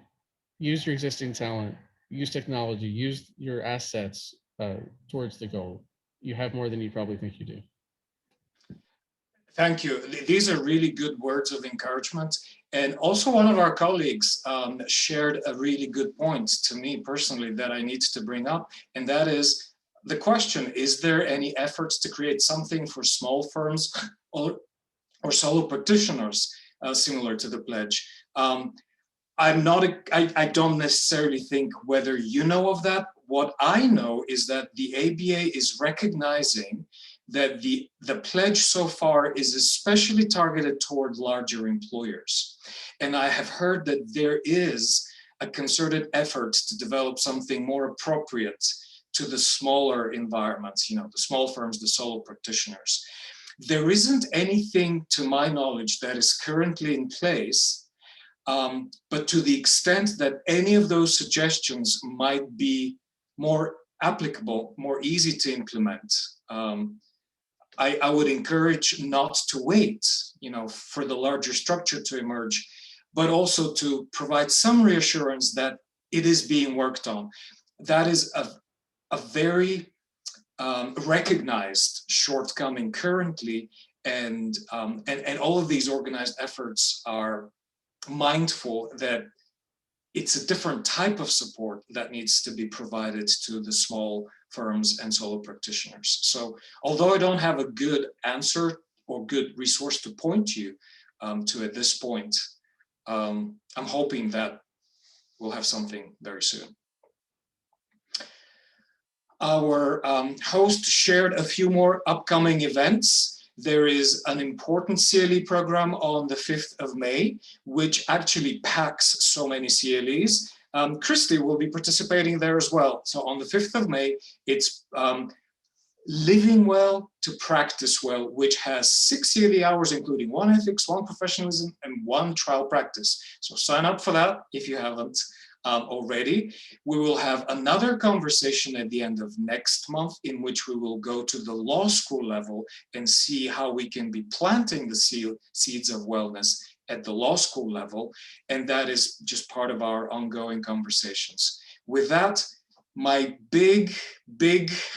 use your existing talent, use technology, use your assets towards the goal. You have more than you probably think you do. Thank you. These are really good words of encouragement. And also one of our colleagues shared a really good point to me personally that I need to bring up. And that is the question, is there any efforts to create something for small firms or solo practitioners similar to the pledge? I don't necessarily think whether you know of that. What I know is that the ABA is recognizing that the pledge so far is especially targeted toward larger employers. And I have heard that there is a concerted effort to develop something more appropriate to the smaller environments, the small firms, the solo practitioners. There isn't anything, to my knowledge, that is currently in place, but to the extent that any of those suggestions might be more applicable, more easy to implement, I would encourage not to wait, for the larger structure to emerge, but also to provide some reassurance that it is being worked on. That is a very recognized shortcoming currently, and all of these organized efforts are mindful that it's a different type of support that needs to be provided to the small firms and solo practitioners. So although I don't have a good answer or good resource to point you to at this point, I'm hoping that we'll have something very soon. Our host shared a few more upcoming events. There is an important CLE program on the 5th of May, which actually packs so many CLEs. Kristy will be participating there as well. So on the 5th of May, it's Living Well to Practice Well, which has 6 CLE hours, including 1 ethics, 1 professionalism, and 1 trial practice. So sign up for that if you haven't already. We will have another conversation at the end of next month in which we will go to the law school level and see how we can be planting the seeds of wellness at the law school level. And that is just part of our ongoing conversations. With that, my big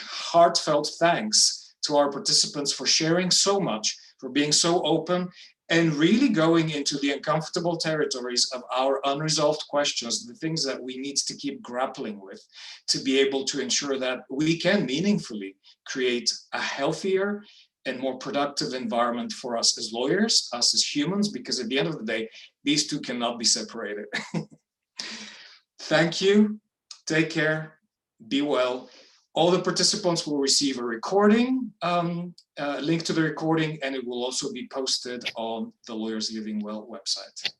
heartfelt thanks to our participants for sharing so much, for being so open, and really going into the uncomfortable territories of our unresolved questions, the things that we need to keep grappling with to be able to ensure that we can meaningfully create a healthier and more productive environment for us as lawyers, us as humans, because at the end of the day, these two cannot be separated. Thank you. Take care. Be well. All the participants will receive a recording, link to the recording, and it will also be posted on the Lawyers Living Well website.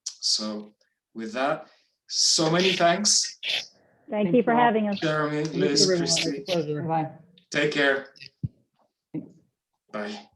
So with that, so many thanks. Thank you for having us. Jeremy, Thank you, Liz, everyone. It's a Kristy. pleasure. Bye. Take care. Thanks. Bye.